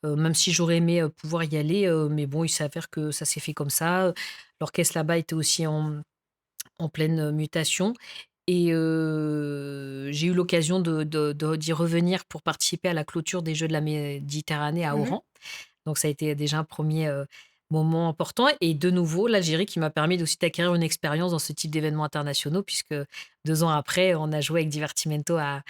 même si j'aurais aimé, pouvoir y aller, mais bon, il s'avère que ça s'est fait comme ça. L'orchestre là-bas était aussi en pleine, mutation et j'ai eu l'occasion d'y revenir pour participer à la clôture des Jeux de la Méditerranée à Mmh. Oran. Donc ça a été déjà un premier moment important et de nouveau l'Algérie qui m'a permis aussi d'acquérir une expérience dans ce type d'événements internationaux puisque 2 ans après, on a joué avec Divertimento à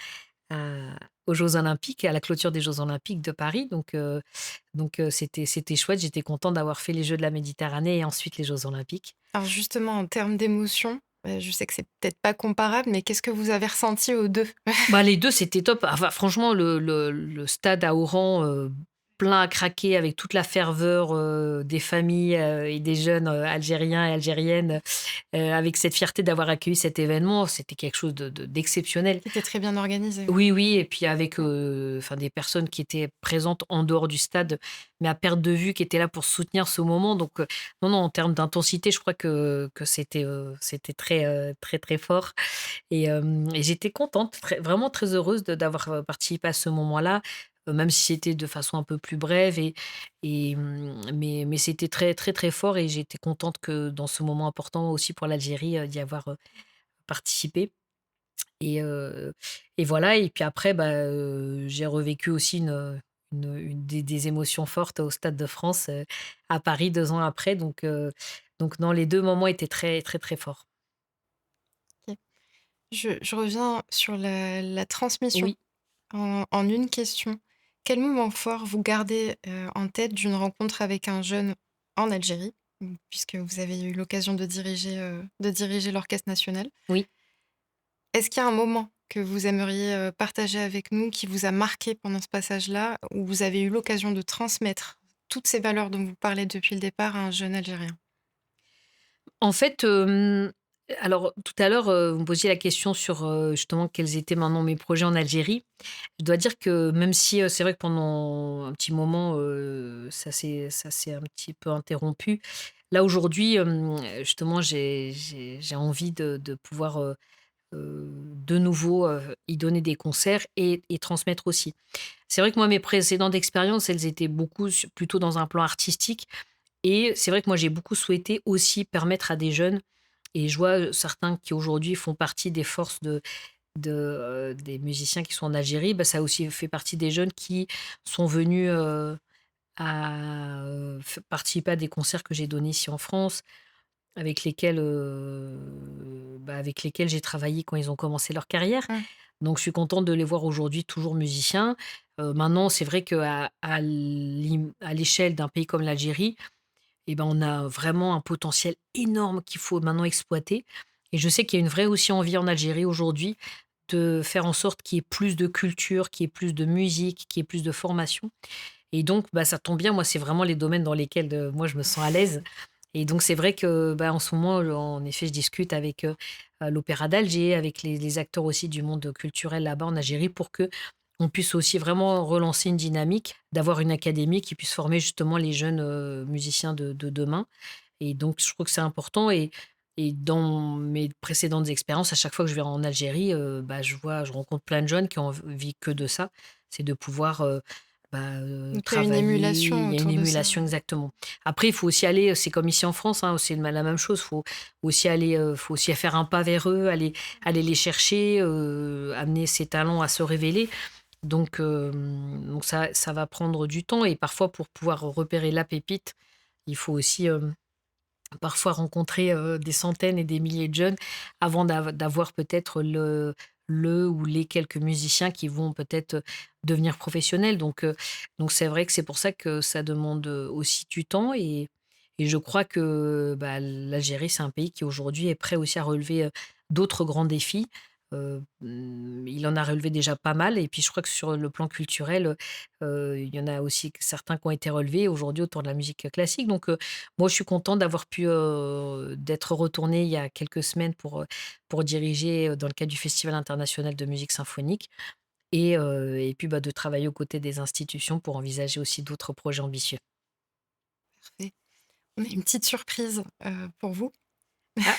aux Jeux olympiques, à la clôture des Jeux olympiques de Paris donc c'était chouette. J'étais contente d'avoir fait les Jeux de la Méditerranée et ensuite les Jeux olympiques. Alors justement, en termes d'émotion, je sais que c'est peut-être pas comparable, mais qu'est-ce que vous avez ressenti aux 2? Bah, les 2 c'était top. Enfin, franchement, le stade à Oran, plein à craquer avec toute la ferveur, des familles, et des jeunes, algériens et algériennes, avec cette fierté d'avoir accueilli cet événement, c'était quelque chose d'exceptionnel. Qui était très bien organisé, ouais. Oui, oui et puis avec, Mmh. enfin des personnes qui étaient présentes en dehors du stade, mais à perte de vue, qui étaient là pour soutenir ce moment donc non, non, en termes d'intensité, je crois que c'était très, très, très fort et j'étais contente, vraiment très heureuse d'avoir, participé à ce moment-là, même si c'était de façon un peu plus brève mais c'était très, très, très fort et j'étais contente que dans ce moment important aussi pour l'Algérie, d'y avoir, participé. Et heu et voilà et puis après, bah, j'ai revécu aussi des émotions fortes au Stade de France, à Paris 2 ans après donc non, les 2 moments étaient très, très, très forts. OK. Je reviens sur la transmission Oui. en une question. Quel moment fort vous gardez, en tête d'une rencontre avec un jeune en Algérie? Puisque vous avez eu l'occasion de diriger l'orchestre national. Oui. Est-ce qu'il y a un moment que vous aimeriez, partager avec nous, qui vous a marqué pendant ce passage-là, où vous avez eu l'occasion de transmettre toutes ces valeurs dont vous parlez depuis le départ à un jeune Algérien? En fait, alors tout à l'heure, vous me posiez la question sur, justement quels étaient maintenant mes projets en Algérie. Je dois dire que même si, c'est vrai que pendant un petit moment, ça s'est un petit peu interrompu. Là aujourd'hui, justement j'ai envie de pouvoir, de nouveau, y donner des concerts et transmettre aussi. C'est vrai que moi mes précédentes expériences, elles étaient beaucoup plutôt dans un plan artistique et c'est vrai que moi j'ai beaucoup souhaité aussi permettre à des jeunes et je vois, certains qui aujourd'hui font partie des forces des musiciens qui sont en Algérie, bah, ça a aussi fait partie des jeunes qui sont venus, à, f participer à des concerts que j'ai donnés ici en France, avec lesquels j'ai travaillé quand ils ont commencé leur carrière. Mmh. Donc je suis contente de les voir aujourd'hui toujours musiciens. Maintenant c'est vrai à l'échelle d'un pays comme l'Algérie, et ben, on a vraiment un potentiel énorme qu'il faut maintenant exploiter et je sais qu'il y a une vraie aussi envie en Algérie aujourd'hui de faire en sorte qu'il y ait plus de culture, qu'il y ait plus de musique, qu'il y ait plus de formation et donc bah, ça tombe bien, moi, c'est vraiment les domaines dans lesquels, moi, je me sens à l'aise et donc c'est vrai que, bah, en ce moment, en effet, je discute avec, l'Opéra d'Alger, avec les acteurs aussi du monde culturel là-bas en Algérie pour que on puisse aussi vraiment relancer une dynamique, d'avoir une académie qui puisse former justement les jeunes, musiciens de demain et donc je trouve que c'est important et dans mes précédentes expériences, à chaque fois que je vais en Algérie, bah, je rencontre plein de jeunes qui ont envie que de ça, c'est de pouvoir, Donc il y a une travailler. émulation Il y a une autour de ça, émulation ouais. exactement. Après, il faut aussi aller, c'est comme ici en France, hein, c'est la même chose. Faut aussi faire un pas vers eux, aller les chercher, amener ses talents à se révéler. Donc ça va prendre du temps et parfois pour pouvoir repérer la pépite, il faut aussi, parfois rencontrer, des centaines et des milliers de jeunes avant d'avoir peut-être le ou les quelques musiciens qui vont peut-être, devenir professionnels. Donc c'est vrai que c'est pour ça que ça demande, aussi du temps et je crois que, bah, l'Algérie, c'est un pays qui aujourd'hui est prêt aussi à relever, d'autres grands défis. Il en a relevé déjà pas mal et puis je crois que sur le plan culturel, il y en a aussi certains qui ont été relevés aujourd'hui autour de la musique classique. Moi, je suis contente d'avoir pu, d'être retournée il y a quelques semaines pour diriger, dans le cadre du Festival international de musique symphonique et puis, bah, de travailler aux côtés des institutions pour envisager aussi d'autres projets ambitieux. Parfait. On a une petite surprise, pour vous. Ah!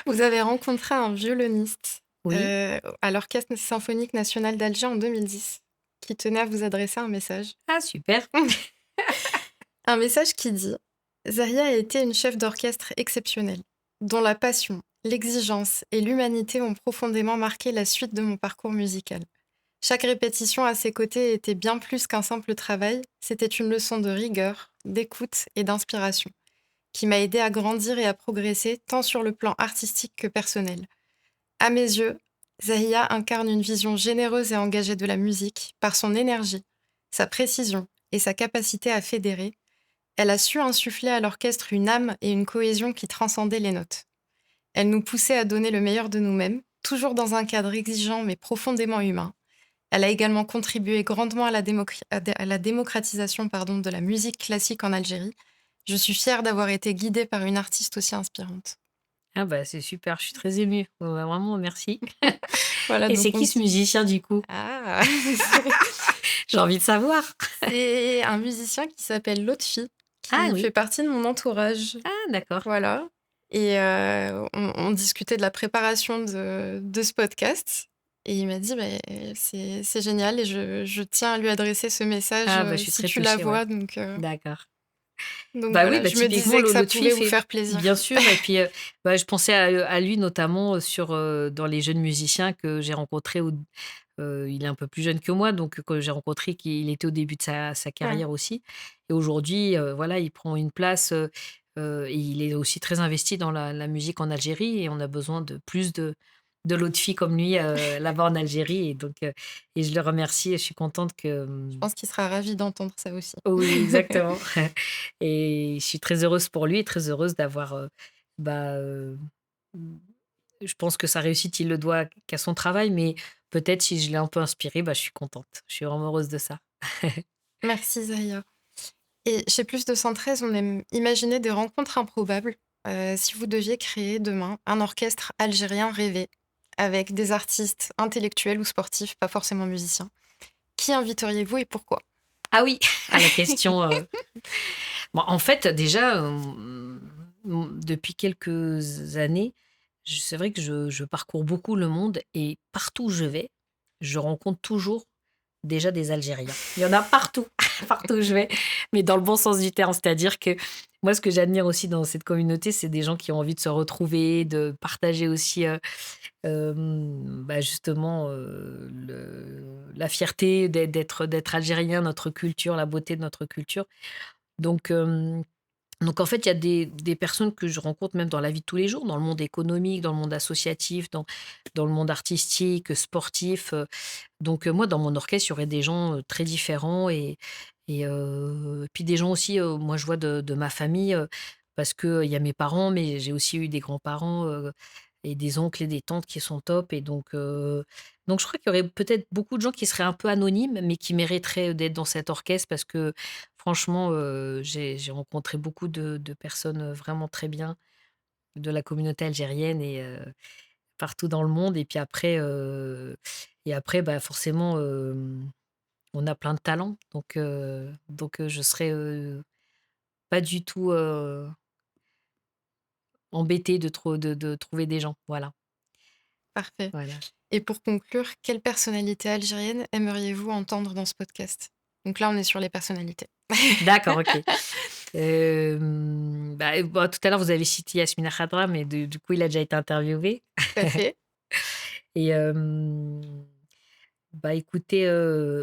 Vous avez rencontré un violoniste, Oui? à l'Orchestre symphonique national d'Alger en 2010, qui tenait à vous adresser un message. Ah super! Un message qui dit: «Zahia a été une chef d'orchestre exceptionnelle, dont la passion, l'exigence et l'humanité ont profondément marqué la suite de mon parcours musical. Chaque répétition à ses côtés était bien plus qu'un simple travail, c'était une leçon de rigueur, d'écoute et d'inspiration, qui m'a aidée à grandir et à progresser tant sur le plan artistique que personnel. À mes yeux, Zahia incarne une vision généreuse et engagée de la musique par son énergie, sa précision et sa capacité à fédérer. Elle a su insuffler à l'orchestre une âme et une cohésion qui transcendaient les notes. Elle nous poussait à donner le meilleur de nous-mêmes, toujours dans un cadre exigeant mais profondément humain. Elle a également contribué grandement à à la démocratisation de la musique classique en Algérie. Je suis fière d'avoir été guidée par une artiste aussi inspirante.» Ah bah, c'est super, je suis très émue. Ouais, ouais, vraiment merci. Voilà, Et donc c'est on qui ce se dit: musicien du coup? «Ah!» J'ai envie de savoir. C'est un musicien qui s'appelle Lotfi, Ah qui fait oui. partie de mon entourage. Ah d'accord. Voilà, et on discutait de la préparation de ce podcast et il m'a dit: «Beh, c'est génial et je tiens à lui adresser ce message, Ah bah, je suis si très tu la touchée, ouais. vois», D'accord. donc Bah, oui, voilà, bah, je me typiquement disais que ça Lolo-Tfi pouvait vous fait faire plaisir. bien sûr et puis, bah, je pensais à lui notamment, dans les jeunes musiciens que j'ai rencontrés il est un peu plus jeune que moi donc que j'ai rencontré qu'il était au début de sa Mmh. carrière aussi et aujourd'hui, voilà, il prend une place, et il est aussi très investi dans la musique en Algérie et on a besoin de plus de de l'autre fille comme lui, là-bas en Algérie et je le remercie et je suis contente que, Je pense qu'il sera ravi d'entendre ça aussi. oui, exactement et je suis très heureuse pour lui et très heureuse d'avoir, bah, mmh, je pense que sa réussite, il le doit qu'à son travail, mais peut-être si je l'ai un peu inspiré, bah, je suis contente. Je suis vraiment heureuse de ça. Merci Zaya. Et chez Plus de 113, on aime imaginer des rencontres improbables. Si vous deviez créer demain un orchestre algérien rêvé, avec des artistes intellectuels ou sportifs, pas forcément musiciens, qui inviteriez-vous et pourquoi? Ah oui, à la question, bon, en fait, déjà, depuis quelques années, c'est vrai que je parcours beaucoup le monde et partout où je vais, je rencontre toujours déjà des Algériens. Il y en a partout, partout où je vais, mais dans le bon sens du terme. C'est-à-dire que moi, ce que j'admire aussi dans cette communauté, c'est des gens qui ont envie de se retrouver, de partager aussi, bah, justement, la fierté d'être algérien, notre culture, la beauté de notre culture. Donc, donc en fait, il y a des personnes que je rencontre même dans la vie de tous les jours, dans le monde économique, dans le monde associatif, dans le monde artistique, sportif, donc moi, dans mon orchestre, il y aurait des gens, très différents et puis des gens aussi, moi, je vois de ma famille, parce qu'il y a mes parents, mais j'ai aussi eu des grands-parents, et des oncles et des tantes qui sont top et donc je crois qu'il y aurait peut-être beaucoup de gens qui seraient un peu anonymes, mais qui mériteraient d'être dans cet orchestre parce que franchement, j'ai rencontré beaucoup de personnes, vraiment très bien de la communauté algérienne et partout dans le monde et après, bah, forcément, on a plein de talents donc je serais, pas du tout, embêtée de trouver des gens. Voilà, Parfait. voilà. Et pour conclure, quelle personnalité algérienne aimeriez-vous entendre dans ce podcast? Donc là, on est sur les personnalités. D'accord, OK. Bah, tout à l'heure, vous avez cité Yasmina Khadra, mais du coup, il a déjà été interviewé Tout à fait. et bah, écoutez,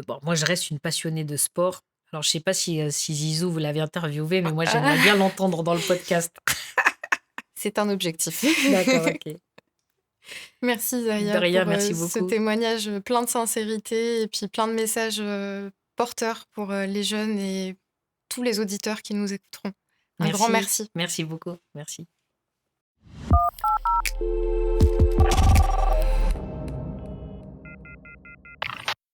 bon, moi, je reste une passionnée de sport. Alors, je sais pas si Zizou, vous l'avez interviewé, mais moi, j'aimerais bien l'entendre dans le podcast. C'est un objectif. D'accord, OK. Merci De Zaya rien, pour merci ce beaucoup. témoignage plein de sincérité et puis plein de messages porteurs pour les jeunes et tous les auditeurs qui nous écouteront. Un grand Merci, merci. merci beaucoup, merci.